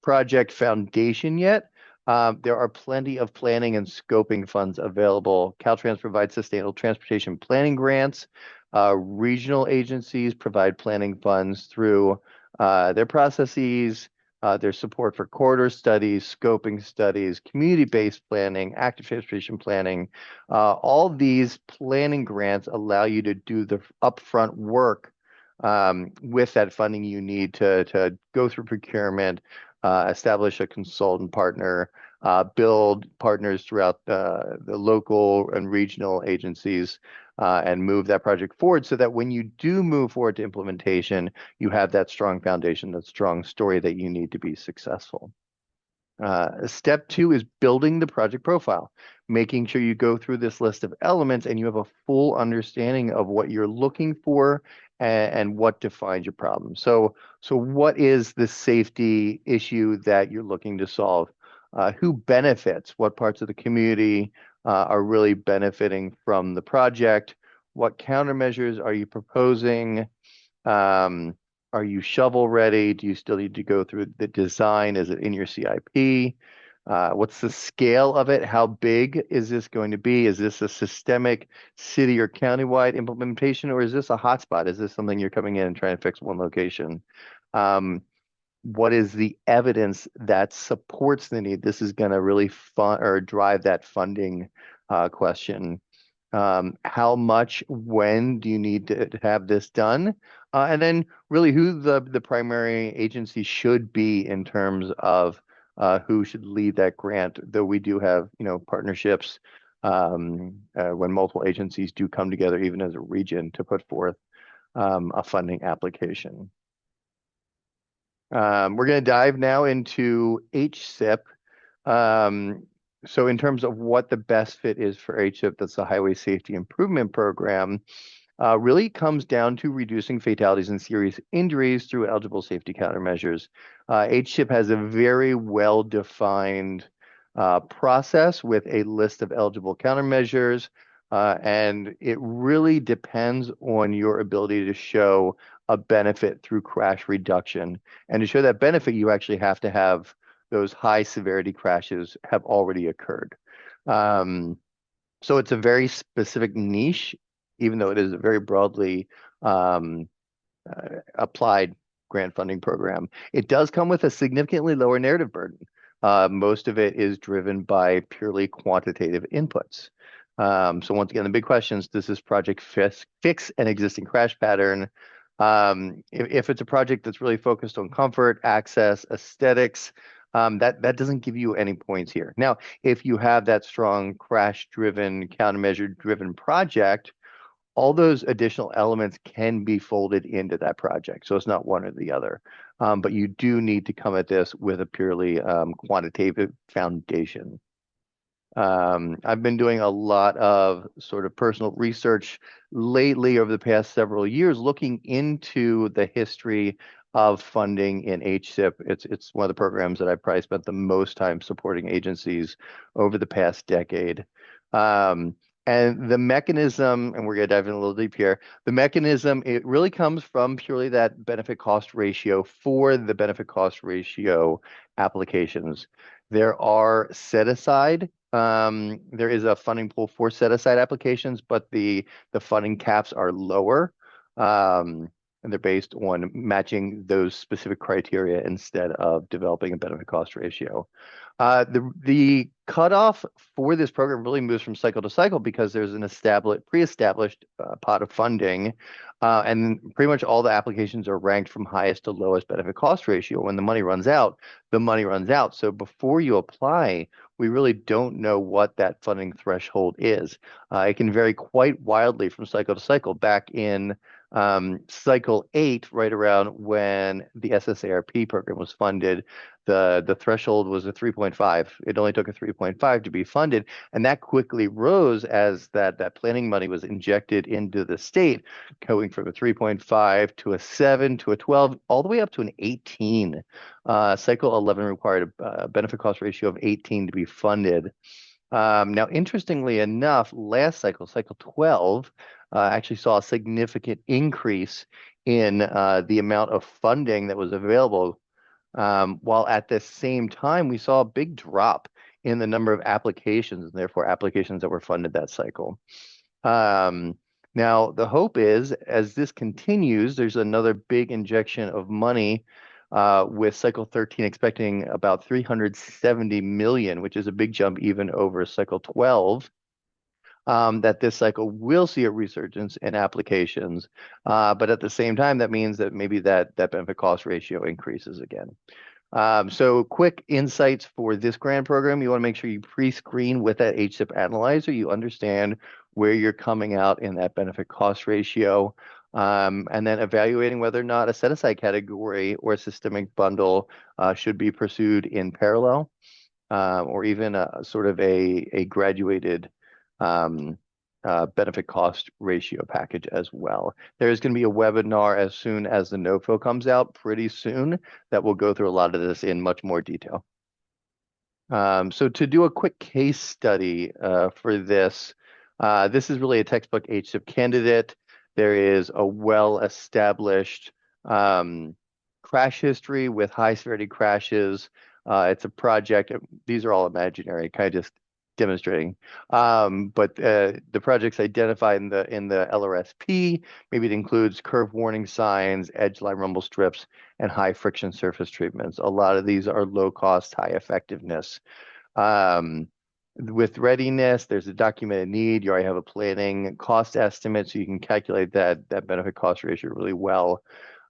project foundation yet, there are plenty of planning and scoping funds available. Caltrans provides sustainable transportation planning grants. Regional agencies provide planning funds through their processes, their support for corridor studies, scoping studies, community-based planning, active transportation planning. All these planning grants allow you to do the upfront work with that funding you need to go through procurement, establish a consultant partner, build partners throughout the local and regional agencies, and move that project forward so that when you do move forward to implementation, you have that strong foundation, that strong story that you need to be successful. Step 2 is building the project profile, making sure you go through this list of elements and you have a full understanding of what you're looking for and what defines your problem. So what is the safety issue that you're looking to solve? Who benefits? What parts of the community are really benefiting from the project? What countermeasures are you proposing? Are you shovel ready? Do you still need to go through the design? Is it in your CIP? What's the scale of it? How big is this going to be? Is this a systemic city or countywide implementation, or is this a hotspot? Is this something you're coming in and trying to fix one location? What is the evidence that supports the need? This is going to really drive that funding question. How much, when do you need to have this done? And then really who the primary agency should be in terms of who should lead that grant, though we do have, partnerships when multiple agencies do come together, even as a region, to put forth a funding application. We're going to dive now into HSIP. So in terms of what the best fit is for HSIP, that's the Highway Safety Improvement Program, really comes down to reducing fatalities and serious injuries through eligible safety countermeasures. HSIP has a very well-defined process with a list of eligible countermeasures, and it really depends on your ability to show a benefit through crash reduction. And to show that benefit, you actually have to have those high severity crashes have already occurred. So it's a very specific niche, even though it is a very broadly applied grant funding program. It does come with a significantly lower narrative burden. Most of it is driven by purely quantitative inputs. So once again, the big question is, does this project fix an existing crash pattern? If it's a project that's really focused on comfort, access, aesthetics, that doesn't give you any points here. Now, if you have that strong crash-driven, countermeasure-driven project, all those additional elements can be folded into that project. So it's not one or the other. But you do need to come at this with a purely quantitative foundation. I've been doing a lot of sort of personal research lately over the past several years, looking into the history of funding in HSIP. It's one of the programs that I've probably spent the most time supporting agencies over the past decade. And the mechanism, and we're going to dive in a little deep here, the mechanism, it really comes from purely that benefit cost ratio for the benefit cost ratio applications. There are set aside. There is a funding pool for set aside applications, but the funding caps are lower. And they're based on matching those specific criteria instead of developing a benefit cost ratio. The cutoff for this program really moves from cycle to cycle because there's an pre-established pot of funding, and pretty much all the applications are ranked from highest to lowest benefit cost ratio. When the money runs out, the money runs out. So before you apply, we really don't know what that funding threshold is. It can vary quite wildly from cycle to cycle. Back in cycle 8, right around when the SSARP program was funded, the threshold was a 3.5. It only took a 3.5 to be funded, and that quickly rose as that planning money was injected into the state, going from a 3.5 to a 7 to a 12, all the way up to an 18. Cycle 11 required a benefit cost ratio of 18 to be funded. Now, interestingly enough, last cycle, cycle 12, actually saw a significant increase in the amount of funding that was available, while at the same time, we saw a big drop in the number of applications, and therefore applications that were funded that cycle. Now, the hope is, as this continues, there's another big injection of money with cycle 13 expecting about 370 million, which is a big jump even over cycle 12. That this cycle will see a resurgence in applications, but at the same time, that means that maybe that benefit cost ratio increases again. So quick insights for this grant program. You want to make sure you pre-screen with that HSIP analyzer. You understand where you're coming out in that benefit cost ratio, and then evaluating whether or not a set-aside category or a systemic bundle should be pursued in parallel, or even a sort of a graduated benefit cost ratio package as well. There's going to be a webinar as soon as the NOFO comes out pretty soon that will go through a lot of this in much more detail. So to do a quick case study for this, this is really a textbook HSIP candidate. There is a well-established crash history with high severity crashes. It's a project. These are all imaginary, kind of just demonstrating. But the projects identified in the LRSP, maybe it includes curve warning signs, edge line rumble strips, and high friction surface treatments. A lot of these are low cost, high effectiveness. With readiness, there's a documented need. You already have a planning cost estimate, so you can calculate that benefit cost ratio really well.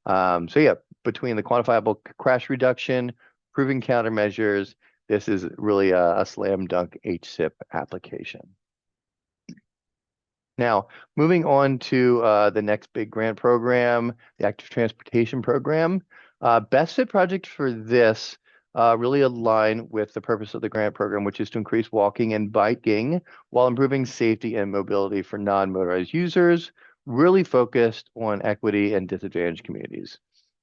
So yeah, between the quantifiable crash reduction, proven countermeasures, this is really a slam dunk HSIP application. Now, moving on to the next big grant program, the Active Transportation Program. Best fit projects for this really align with the purpose of the grant program, which is to increase walking and biking while improving safety and mobility for non-motorized users, really focused on equity and disadvantaged communities.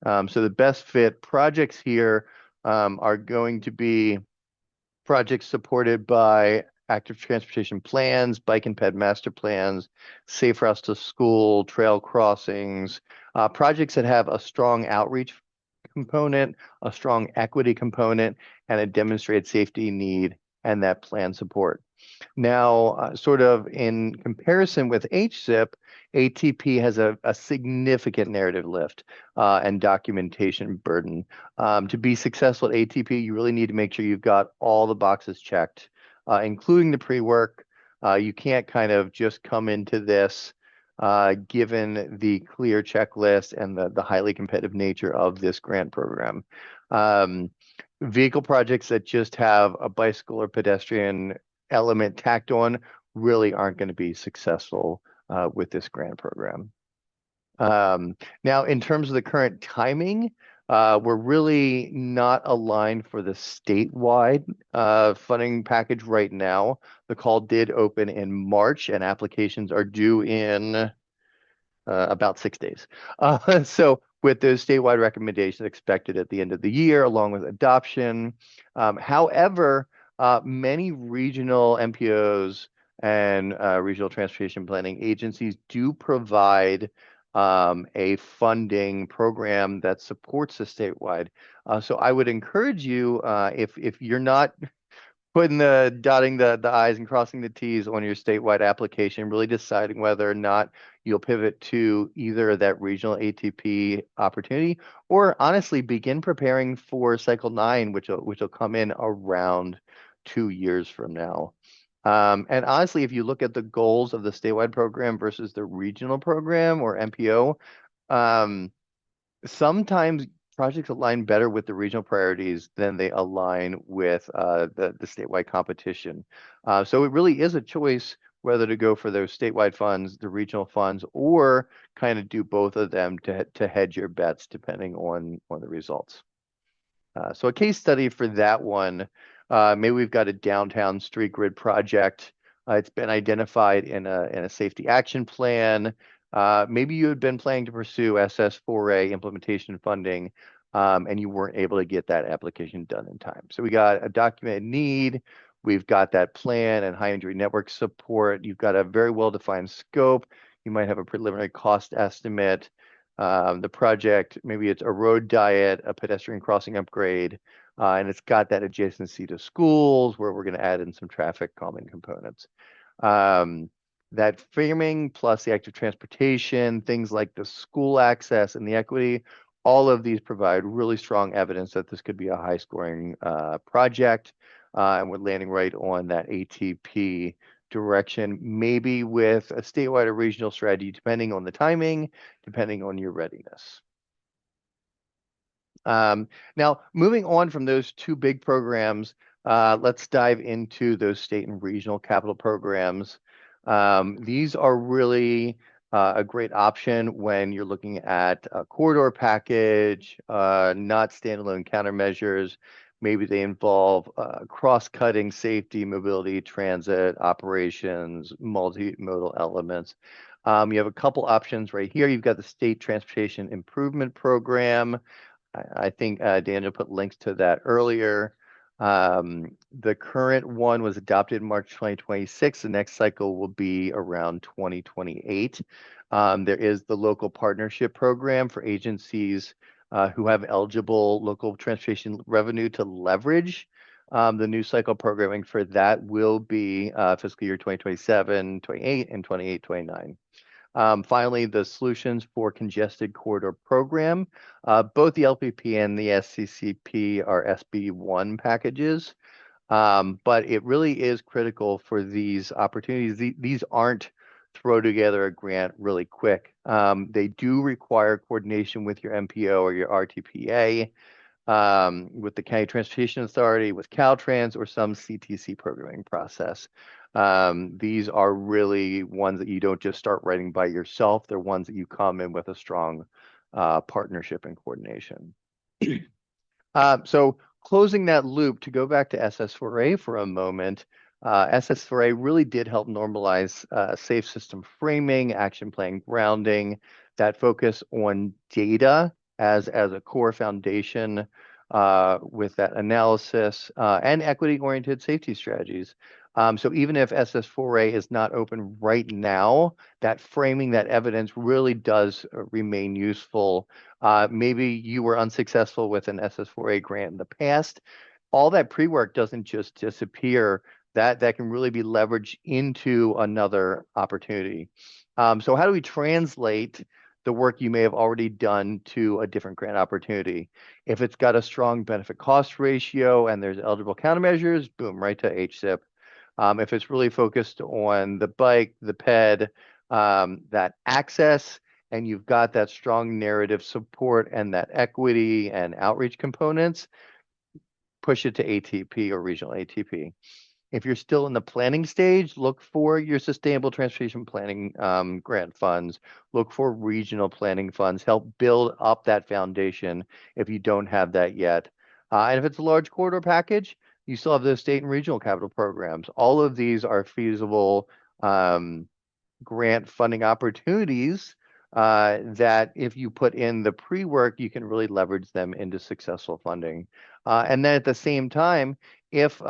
So the best fit projects here are going to be projects supported by active transportation plans, bike and ped master plans, safe routes to school, trail crossings, projects that have a strong outreach component, a strong equity component, and a demonstrated safety need and that plan support. Now, sort of in comparison with HSIP, ATP has a significant narrative lift and documentation burden. To be successful at ATP, you really need to make sure you've got all the boxes checked, including the pre-work. You can't kind of just come into this given the clear checklist and the highly competitive nature of this grant program. Vehicle projects that just have a bicycle or pedestrian element tacked on really aren't going to be successful with this grant program. Now, in terms of the current timing, we're really not aligned for the statewide funding package right now. The call did open in March, and applications are due in about 6 days. So with those statewide recommendations expected at the end of the year, along with adoption. However, many regional MPOs and regional transportation planning agencies do provide a funding program that supports the statewide. So I would encourage you, if you're not dotting the I's and crossing the T's on your statewide application, really deciding whether or not you'll pivot to either that regional ATP opportunity, or honestly begin preparing for cycle 9, which will come in around 2 years from now. And honestly, if you look at the goals of the statewide program versus the regional program or MPO, sometimes projects align better with the regional priorities than they align with the statewide competition. So it really is a choice whether to go for those statewide funds, the regional funds, or kind of do both of them to hedge your bets depending on the results. So a case study for that one, maybe we've got a downtown street grid project. It's been identified in a safety action plan. Maybe you had been planning to pursue SS4A implementation funding, and you weren't able to get that application done in time. So we got a documented need. We've got that plan and high injury network support. You've got a very well-defined scope. You might have a preliminary cost estimate. The project, maybe it's a road diet, a pedestrian crossing upgrade, and it's got that adjacency to schools where we're going to add in some traffic calming components. That framing plus the active transportation, things like the school access and the equity, all of these provide really strong evidence that this could be a high scoring project. And we're landing right on that ATP direction, maybe with a statewide or regional strategy, depending on the timing, depending on your readiness. Now, moving on from those two big programs, let's dive into those state and regional capital programs. These are really a great option when you're looking at a corridor package, not standalone countermeasures. Maybe they involve cross-cutting safety, mobility, transit, operations, multimodal elements. You have a couple options right here. You've got the State Transportation Improvement Program. I think Daniel put links to that earlier. The current one was adopted in March 2026. The next cycle will be around 2028. There is the Local Partnership Program for agencies who have eligible local transportation revenue to leverage. The new cycle programming for that will be fiscal year 2027, 28, and 28, 29. Finally, the Solutions for Congested Corridor Program. Both the LPP and the SCCP are SB1 packages, but it really is critical for these opportunities. These aren't throw together a grant really quick. They do require coordination with your MPO or your RTPA, with the County Transportation Authority, with Caltrans, or some CTC programming process. These are really ones that you don't just start writing by yourself. They're ones that you come in with a strong partnership and coordination. So closing that loop, to go back to SS4A for a moment, SS4A really did help normalize safe system framing, action plan grounding, that focus on data as a core foundation with that analysis and equity-oriented safety strategies. So even if SS4A is not open right now, that framing, that evidence really does remain useful. Maybe you were unsuccessful with an SS4A grant in the past. All that pre-work doesn't just disappear. that can really be leveraged into another opportunity. So how do we translate the work you may have already done to a different grant opportunity? If it's got a strong benefit cost ratio and there's eligible countermeasures, boom, right to HSIP. If it's really focused on the bike, the ped, that access, and you've got that strong narrative support and that equity and outreach components, push it to ATP or regional ATP. If you're still in the planning stage, look for your sustainable transportation planning grant funds. Look for regional planning funds. Help build up that foundation if you don't have that yet. And if it's a large corridor package, you still have those state and regional capital programs. All of these are feasible grant funding opportunities that if you put in the pre-work, you can really leverage them into successful funding. And then at the same time, if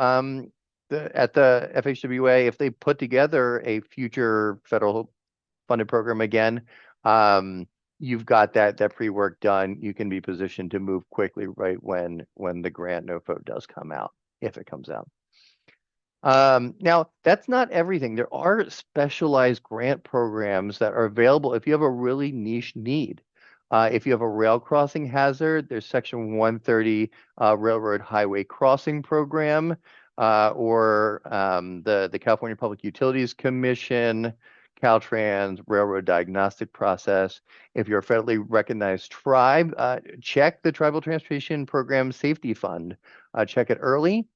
at the FHWA, if they put together a future federal funded program again, you've got that pre-work done. You can be positioned to move quickly right when the grant NOFO does come out, if it comes out. Now, that's not everything. There are specialized grant programs that are available if you have a really niche need. If you have a rail crossing hazard, there's Section 130 Railroad Highway Crossing Program, or the California Public Utilities Commission, Caltrans, Railroad Diagnostic Process. If you're a federally recognized tribe, check the Tribal Transportation Program Safety Fund. Check it early,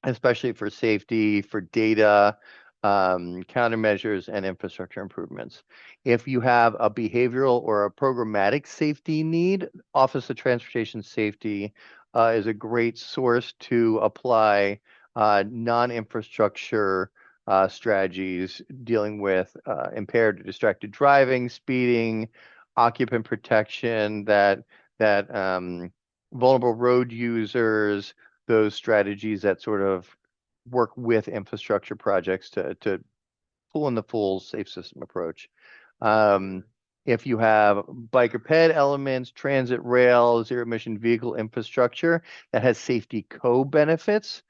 especially for safety, for data, countermeasures, and infrastructure improvements. If you have a behavioral or a programmatic safety need, Office of Transportation Safety is a great source to apply non-infrastructure strategies dealing with impaired or distracted driving, speeding, occupant protection, that vulnerable road users, those strategies that sort of work with infrastructure projects to pull in the full safe system approach. If you have biker ped elements, transit rail, zero emission vehicle infrastructure that has safety co-benefits,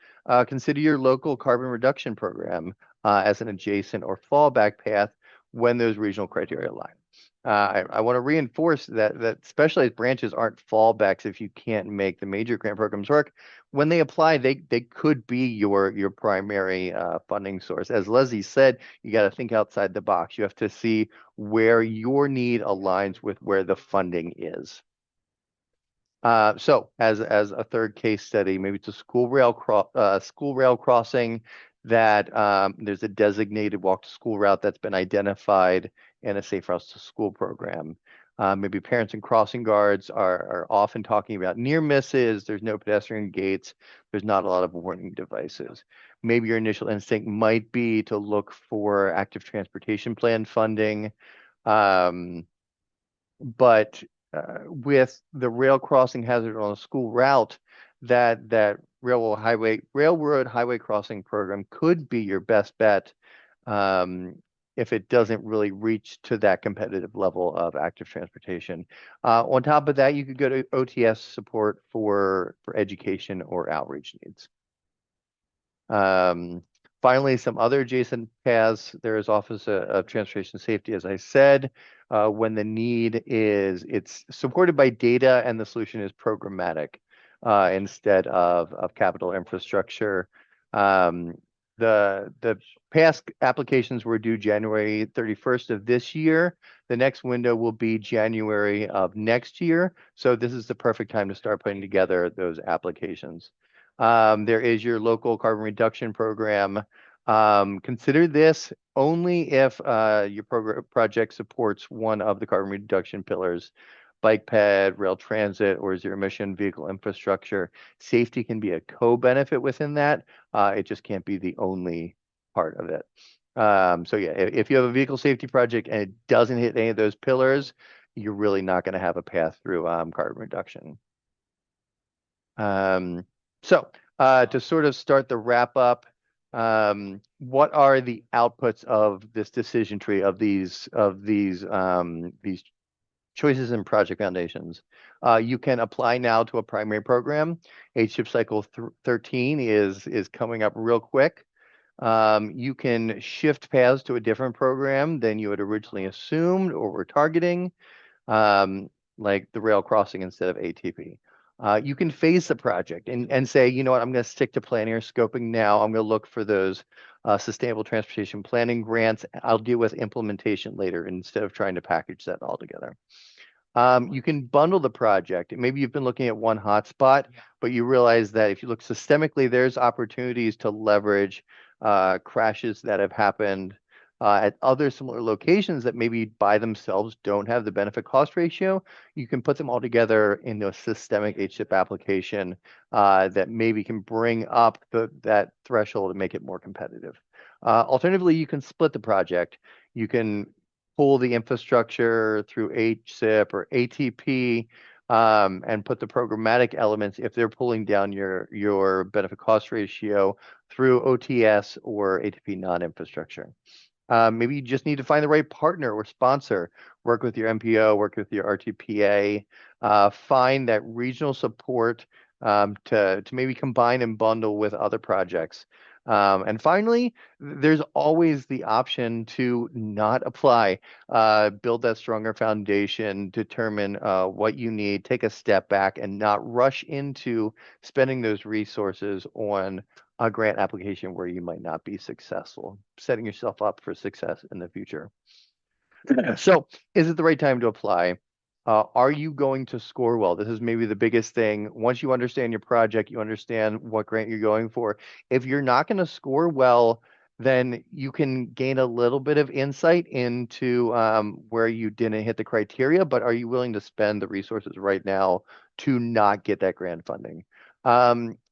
consider your local carbon reduction program as an adjacent or fallback path when those regional criteria align. I want to reinforce that specialized branches aren't fallbacks if you can't make the major grant programs work. When they apply, they could be your primary funding source. As Leslie said, you got to think outside the box. You have to see where your need aligns with where the funding is. So as a third case study, maybe it's a school rail crossing that there's a designated walk to school route that's been identified in a safe routes to school program. Maybe parents and crossing guards are often talking about near misses. There's no pedestrian gates. There's not a lot of warning devices. Maybe your initial instinct might be to look for active transportation plan funding. But with the rail crossing hazard on a school route, that railroad highway crossing program could be your best bet if it doesn't really reach to that competitive level of active transportation. On top of that, you could go to OTS support for education or outreach needs. Finally, some other adjacent paths. There is Office of Transportation Safety, as I said, when the need is, it's supported by data and the solution is programmatic instead of capital infrastructure. The past applications were due January 31st of this year. The next window will be January of next year. So this is the perfect time to start putting together those applications. There is your local carbon reduction program. Consider this only if your project supports one of the carbon reduction pillars: bike ped, rail transit, or zero emission vehicle infrastructure. Safety can be a co-benefit within that. It just can't be the only part of it. So yeah, if you have a vehicle safety project and it doesn't hit any of those pillars, you're really not going to have a path through carbon reduction. So to sort of start the wrap up, what are the outputs of this decision tree of these choices and project foundations? You can apply now to a primary program. HSIP cycle 13 is coming up real quick. You can shift paths to a different program than you had originally assumed or were targeting, like the rail crossing instead of ATP. You can phase the project and say, you know what, I'm going to stick to planning or scoping now. I'm going to look for those sustainable transportation planning grants. I'll deal with implementation later instead of trying to package that all together. You can bundle the project. Maybe you've been looking at one hotspot, but you realize that if you look systemically, there's opportunities to leverage crashes that have happened at other similar locations that maybe by themselves don't have the benefit cost ratio. You can put them all together into a systemic HSIP application that maybe can bring up that threshold and make it more competitive. Alternatively, you can split the project. You can pull the infrastructure through HSIP or ATP and put the programmatic elements if they're pulling down your benefit cost ratio through OTS or ATP non-infrastructure. Maybe you just need to find the right partner or sponsor, work with your MPO, work with your RTPA, find that regional support to maybe combine and bundle with other projects. And finally, there's always the option to not apply, build that stronger foundation, determine what you need, take a step back and not rush into spending those resources on a grant application where you might not be successful, setting yourself up for success in the future. So is it the right time to apply? Are you going to score well? This is maybe the biggest thing. Once you understand your project, you understand what grant you're going for. If you're not going to score well, then you can gain a little bit of insight into where you didn't hit the criteria, but are you willing to spend the resources right now to not get that grant funding?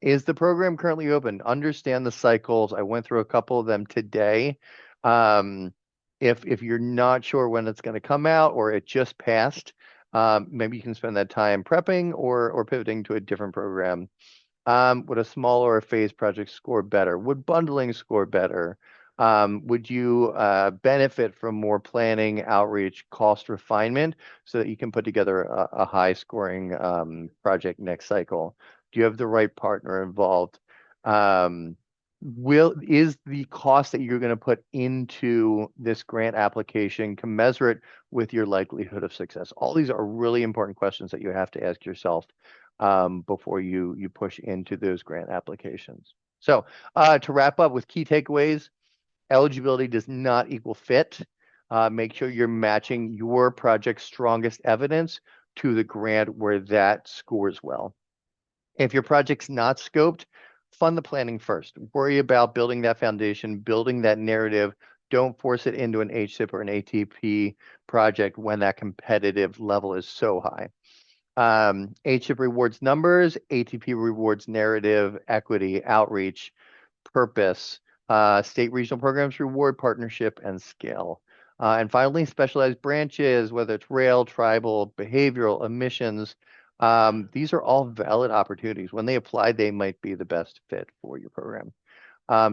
Is the program currently open? Understand the cycles. I went through a couple of them today. If you're not sure when it's going to come out or it just passed, maybe you can spend that time prepping or pivoting to a different program. Would a small or a phased project score better? Would bundling score better? Would you benefit from more planning, outreach, cost refinement so that you can put together a high scoring project next cycle? Do you have the right partner involved? Is the cost that you're going to put into this grant application commensurate with your likelihood of success? All these are really important questions that you have to ask yourself before you push into those grant applications. So to wrap up with key takeaways, eligibility does not equal fit. Make sure you're matching your project's strongest evidence to the grant where that scores well. If your project's not scoped, fund the planning first. Worry about building that foundation, building that narrative. Don't force it into an HSIP or an ATP project when that competitive level is so high. HSIP rewards numbers, ATP rewards narrative, equity, outreach, purpose. State regional programs reward partnership and scale. And finally, specialized branches, whether it's rail, tribal, behavioral, emissions, these are all valid opportunities. When they apply, they might be the best fit for your program.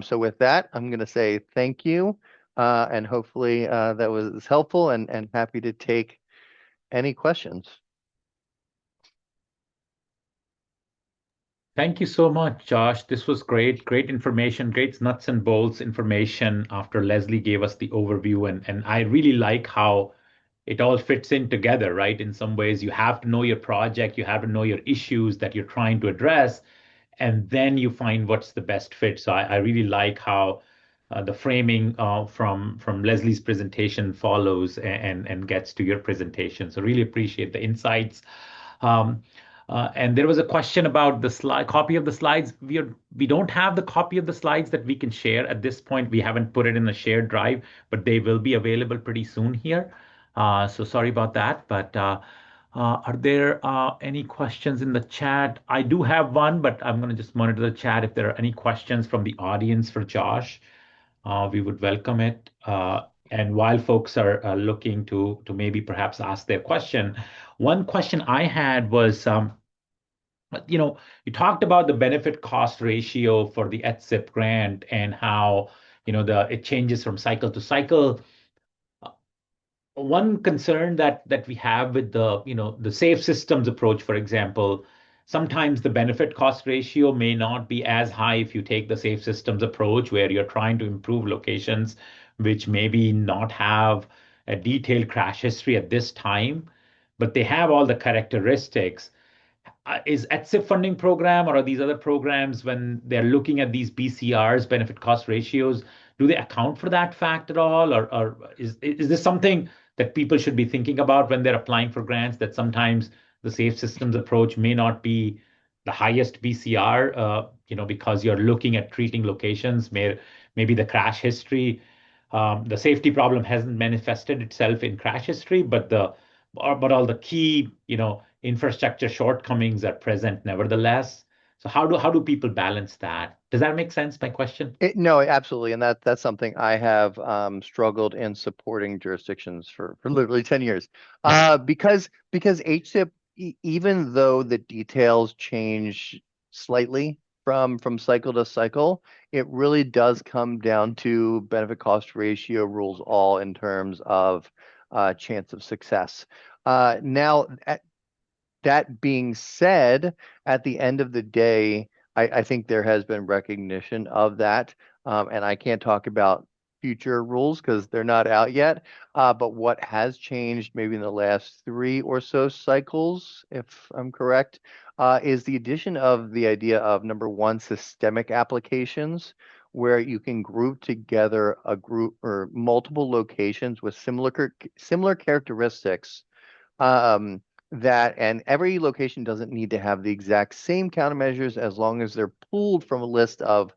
So with that, I'm going to say thank you, and hopefully that was helpful and happy to take any questions. Thank you so much, Josh. This was great, great information, great nuts and bolts information after Leslie gave us the overview. And I really like how it all fits in together, right? In some ways, you have to know your project, you have to know your issues that you're trying to address, and then you find what's the best fit. So I really like how the framing from Leslie's presentation follows and gets to your presentation. So really appreciate the insights. And there was a question about the slide copy of the slides. We don't have the copy of the slides that we can share at this point. We haven't put it in a shared drive, but they will be available pretty soon here. So sorry about that. But are there any questions in the chat? I do have one, but I'm going to just monitor the chat. If there are any questions from the audience for Josh, we would welcome it. And while folks are looking to maybe perhaps ask their question, one question I had was, you talked about the benefit cost ratio for the HSIP grant and how, it changes from cycle to cycle. One concern that we have with the safe systems approach, for example, sometimes the benefit cost ratio may not be as high if you take the safe systems approach where you're trying to improve locations which maybe not have a detailed crash history at this time, but they have all the characteristics. Is HSIP funding program or are these other programs, when they're looking at these BCRs, benefit cost ratios, do they account for that fact at all? Or is this something that people should be thinking about when they're applying for grants, that sometimes the safe systems approach may not be the highest BCR, because you're looking at treating locations, maybe the crash history, the safety problem hasn't manifested itself in crash history, but all the key, infrastructure shortcomings are present nevertheless. So how do people balance that? Does that make sense, my question? No, absolutely, and that's something I have struggled in supporting jurisdictions for literally 10 years. Yeah. Because HSIP, even though the details change slightly from cycle to cycle, it really does come down to benefit cost ratio rules all in terms of chance of success. Now, that being said, at the end of the day, I think there has been recognition of that. And I can't talk about future rules because they're not out yet. But what has changed maybe in the last three or so cycles, if I'm correct, is the addition of the idea of number one, systemic applications, where you can group together a group or multiple locations with similar characteristics, um, and every location doesn't need to have the exact same countermeasures as long as they're pulled from a list of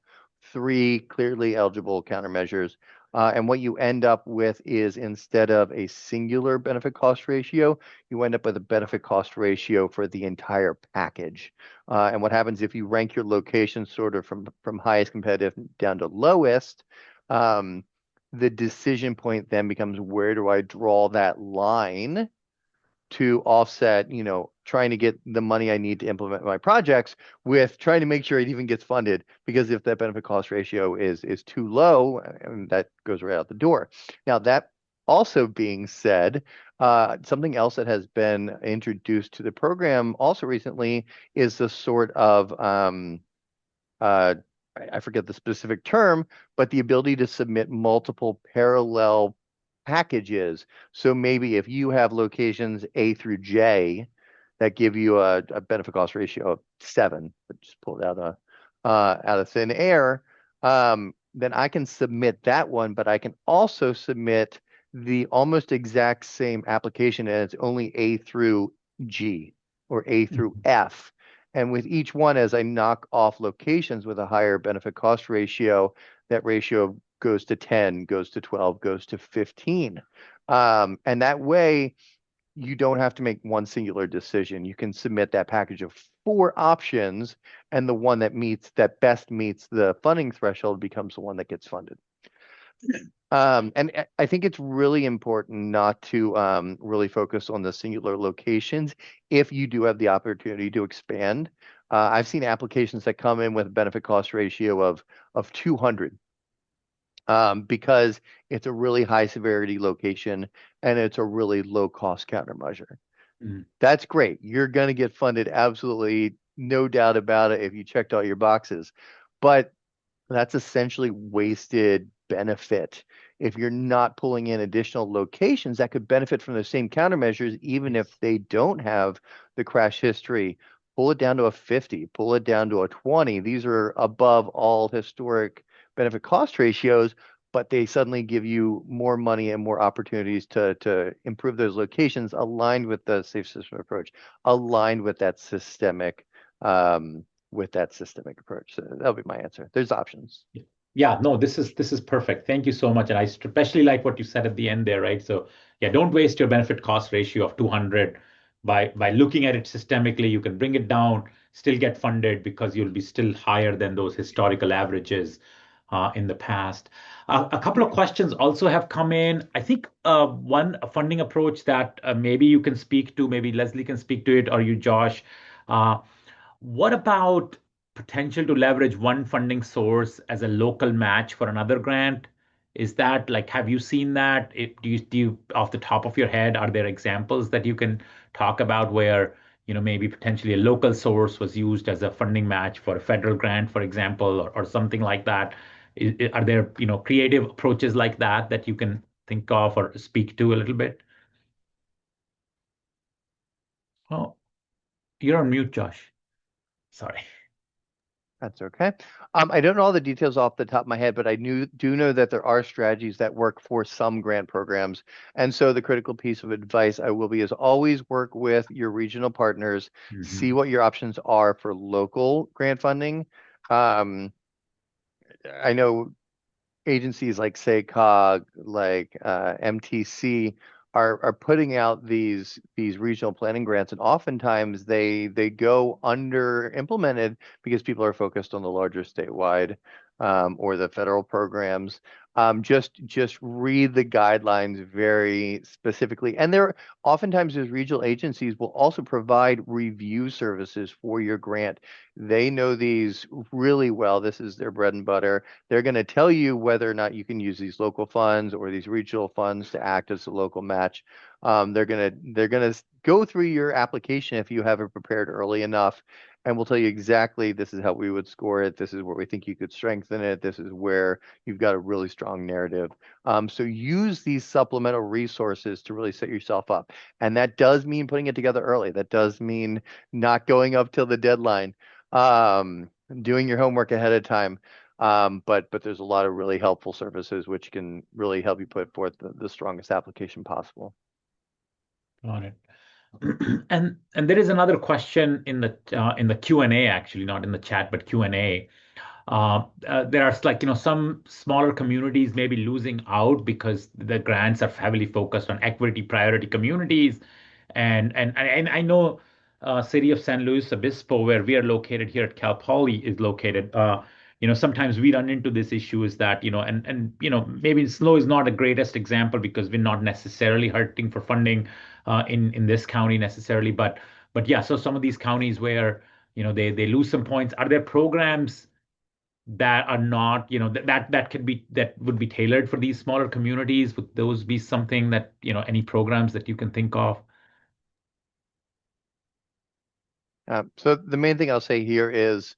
three clearly eligible countermeasures. And what you end up with is, instead of a singular benefit cost ratio, you end up with a benefit cost ratio for the entire package. And what happens if you rank your location sort of from highest competitive down to lowest, the decision point then becomes, where do I draw that line to offset, trying to get the money I need to implement my projects with trying to make sure it even gets funded. Because if that benefit cost ratio is too low, and that goes right out the door. Now, that also being said, something else that has been introduced to the program also recently is the sort of uh, I forget the specific term, but the ability to submit multiple parallel packages. So maybe if you have locations A through J that give you a benefit cost ratio of 7, but just pull it out of thin air, then I can submit that one, but I can also submit the almost exact same application, and it's only A through G or A through F. And with each one, as I knock off locations with a higher benefit cost ratio, that ratio goes to 10, goes to 12, goes to 15. And that way, you don't have to make one singular decision. You can submit that package of 4 options, and the one that best meets the funding threshold becomes the one that gets funded. And I think it's really important not to really focus on the singular locations if you do have the opportunity to expand. I've seen applications that come in with a benefit cost ratio of 200, because it's a really high severity location and it's a really low cost countermeasure. That's great. You're going to get funded, absolutely no doubt about it, if you checked all your boxes. But that's essentially wasted benefit if you're not pulling in additional locations that could benefit from the same countermeasures, even if they don't have the crash history. Pull it down to a 50, pull it down to a 20. These are above all historic benefit cost ratios, but they suddenly give you more money and more opportunities to improve those locations, aligned with the safe system approach, aligned with that systemic approach. So that'll be my answer. There's options. Yeah, no, this is perfect. Thank you so much. And I especially like what you said at the end there, right? So yeah, don't waste your benefit cost ratio of 200 by looking at it systemically. You can bring it down, still get funded because you'll be still higher than those historical averages in the past. A couple of questions also have come in. I think one funding approach that maybe you can speak to, maybe Leslie can speak to it, or you, Josh. Uh, what about potential to leverage one funding source as a local match for another grant? Is that like, have you seen that? Do you, off the top of your head, are there examples that you can talk about where, maybe potentially a local source was used as a funding match for a federal grant, for example, or something like that. Are there, creative approaches like that that you can think of or speak to a little bit? Oh, you're on mute, Josh. Sorry. That's okay. I don't know all the details off the top of my head, but I do know that there are strategies that work for some grant programs. And so the critical piece of advice I will be is always work with your regional partners, see Mhm. what your options are for local grant funding. Um, I know agencies like SACOG, like MTC are putting out these regional planning grants, and oftentimes they go under implemented because people are focused on the larger statewide or the federal programs. Just read the guidelines very specifically, and there oftentimes those regional agencies will also provide review services for your grant. They know these really well. This is their bread and butter. They're going to tell you whether or not you can use these local funds or these regional funds to act as a local match. They're gonna go through your application if you have it prepared early enough, and we'll tell you exactly this is how we would score it. This is where we think you could strengthen it. This is where you've got a really strong narrative. So use these supplemental resources to really set yourself up, and that does mean putting it together early. That does mean not going up till the deadline. Doing your homework ahead of time. But there's a lot of really helpful services which can really help you put forth the strongest application possible. Got it. And there is another question in the Q&A, actually, not in the chat, but Q&A. There are like, some smaller communities maybe losing out because the grants are heavily focused on equity priority communities. And I know city of San Luis Obispo, where we are located here at Cal Poly, is located. Sometimes we run into this issue is that, maybe SLO is not the greatest example because we're not necessarily hurting for funding in this county necessarily, but yeah, so some of these counties where they lose some points. Are there programs that are not, that would be tailored for these smaller communities? Would those be something that, any programs that you can think of? So the main thing I'll say here is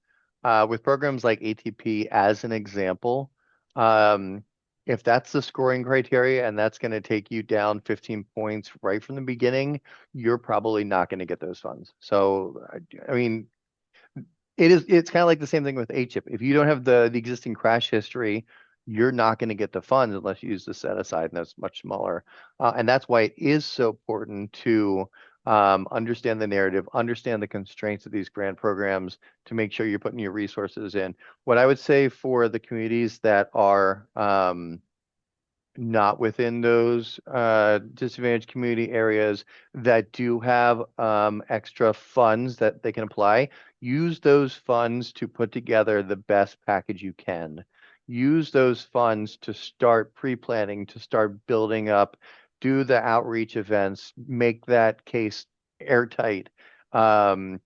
with programs like ATP as an example, um, if that's the scoring criteria and that's going to take you down 15 points right from the beginning, you're probably not going to get those funds. So, I mean, it's kind of like the same thing with HIP. If you don't have the existing crash history, you're not going to get the funds unless you use the set aside, and that's much smaller. And that's why it is so important to understand the narrative, understand the constraints of these grant programs to make sure you're putting your resources in. What I would say for the communities that are not within those disadvantaged community areas that do have extra funds that they can apply, use those funds to put together the best package you can. Use those funds to start pre-planning, to start building up, do the outreach events, make that case airtight. Do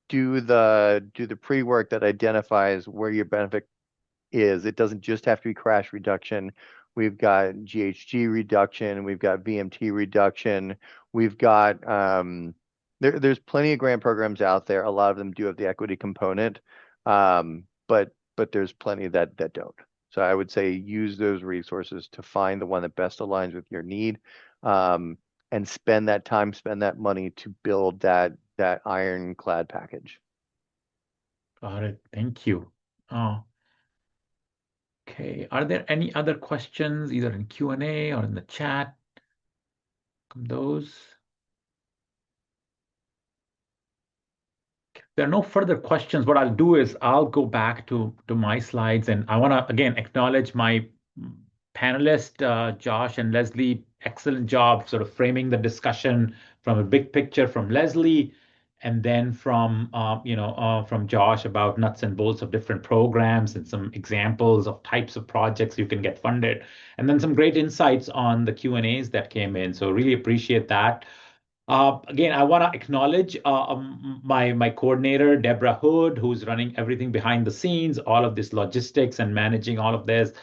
the pre-work that identifies where your benefit is. It doesn't just have to be crash reduction. We've got GHG reduction. We've got VMT reduction. We've got there's plenty of grant programs out there. A lot of them do have the equity component, but there's plenty that don't. So I would say use those resources to find the one that best aligns with your need, and spend that time, spend that money to build that ironclad package. Got it. Thank you. Oh, okay. Are there any other questions, either in Q&A or in the chat? Those. There are no further questions. What I'll do is I'll go back to my slides, and I want to again acknowledge my panelists, Josh and Leslie. Excellent job sort of framing the discussion from a big picture from Leslie, and then from Josh about nuts and bolts of different programs and some examples of types of projects you can get funded, and then some great insights on the Q&As that came in. So really appreciate that. Again, I want to acknowledge my coordinator, Deborah Hood, who's running everything behind the scenes, all of this logistics and managing all of this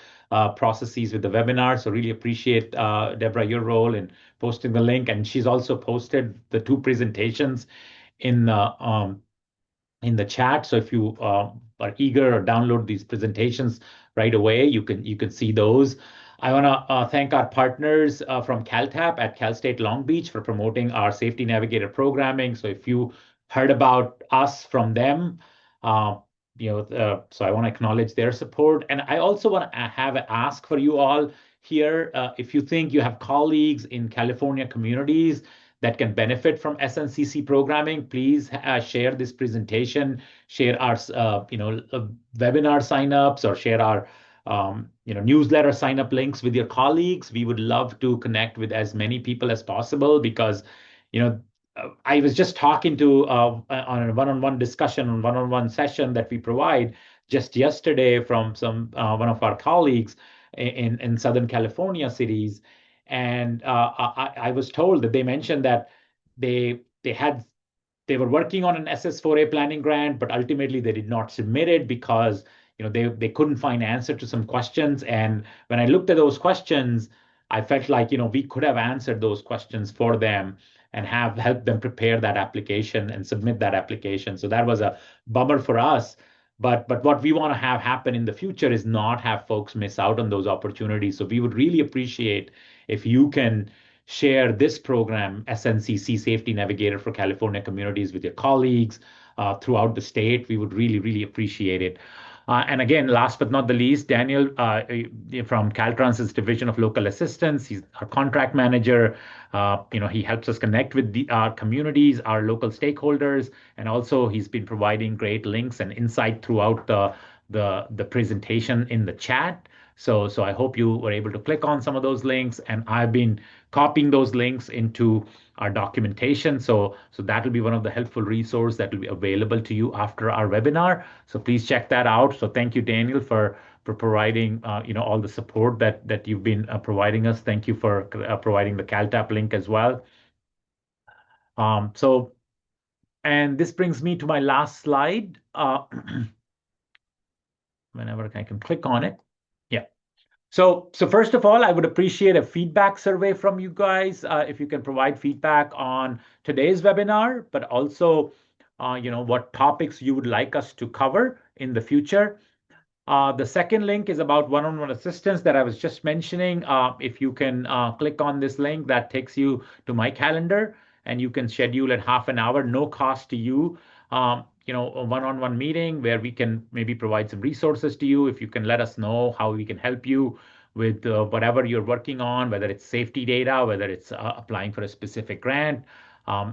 processes with the webinar. So really appreciate, Deborah, your role in posting the link. And she's also posted the two presentations in the chat. So if you are eager or download these presentations right away, you can see those. I want to thank our partners from CalTAP at Cal State Long Beach for promoting our Safety Navigator programming. So if you heard about us from them, uh, so I want to acknowledge their support. And I also want to have an ask for you all here. If you think you have colleagues in California communities that can benefit from SNCC programming, please share this presentation, share our webinar signups, or share our newsletter sign up links with your colleagues. We would love to connect with as many people as possible because, I was just talking to on a one-on-one discussion, on one-on-one session that we provide just yesterday from some one of our colleagues in Southern California cities, and I was told that they mentioned that they had they were working on an SS4A planning grant, but ultimately they did not submit it because they couldn't find answer to some questions. And when I looked at those questions, I felt like we could have answered those questions for them and have helped them prepare that application and submit that application. So that was a bummer for us. But what we want to have happen in the future is not have folks miss out on those opportunities. So we would really appreciate if you can share this program, SNCC Safety Navigator for California Communities, with your colleagues throughout the state. We would really, really appreciate it. And again, last but not the least, Daniel from Caltrans's Division of Local Assistance, he's our contract manager. He helps us connect with our communities, our local stakeholders, and also he's been providing great links and insight throughout the presentation in the chat. So I hope you were able to click on some of those links, and I've been copying those links into our documentation. So that will be one of the helpful resources that will be available to you after our webinar. So please check that out. So thank you, Daniel, for providing all the support that you've been providing us. Thank you for providing the CalTAP link as well. And this brings me to my last slide. Whenever I can click on it. Yeah. So first of all, I would appreciate a feedback survey from you guys if you can provide feedback on today's webinar, but also what topics you would like us to cover in the future. The second link is about one-on-one assistance that I was just mentioning. If you can click on this link, that takes you to my calendar, and you can schedule at half an hour, no cost to you. A one-on-one meeting where we can maybe provide some resources to you. If you can let us know how we can help you with whatever you're working on, whether it's safety data, whether it's applying for a specific grant,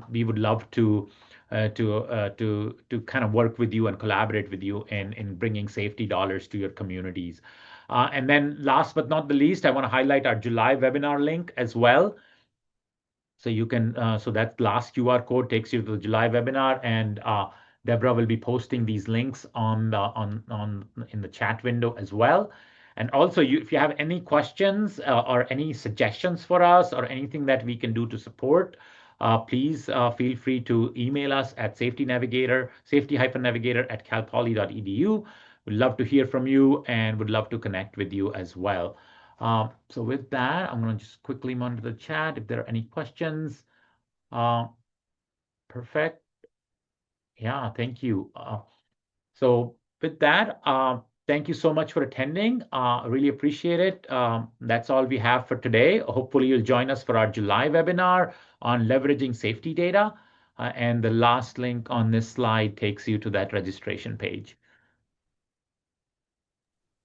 we would love to kind of work with you and collaborate with you in bringing safety dollars to your communities. And then last but not the least, I want to highlight our July webinar link as well. So you can, so that last QR code takes you to the July webinar, and Deborah will be posting these links in the chat window as well. And also, if you have any questions or any suggestions for us or anything that we can do to support, please feel free to email us at safety-navigator@calpoly.edu. We'd love to hear from you and would love to connect with you as well. So with that, I'm going to just quickly monitor the chat if there are any questions. Perfect. Yeah, thank you. So with that, thank you so much for attending. I really appreciate it. That's all we have for today. Hopefully you'll join us for our July webinar on leveraging safety data. And the last link on this slide takes you to that registration page.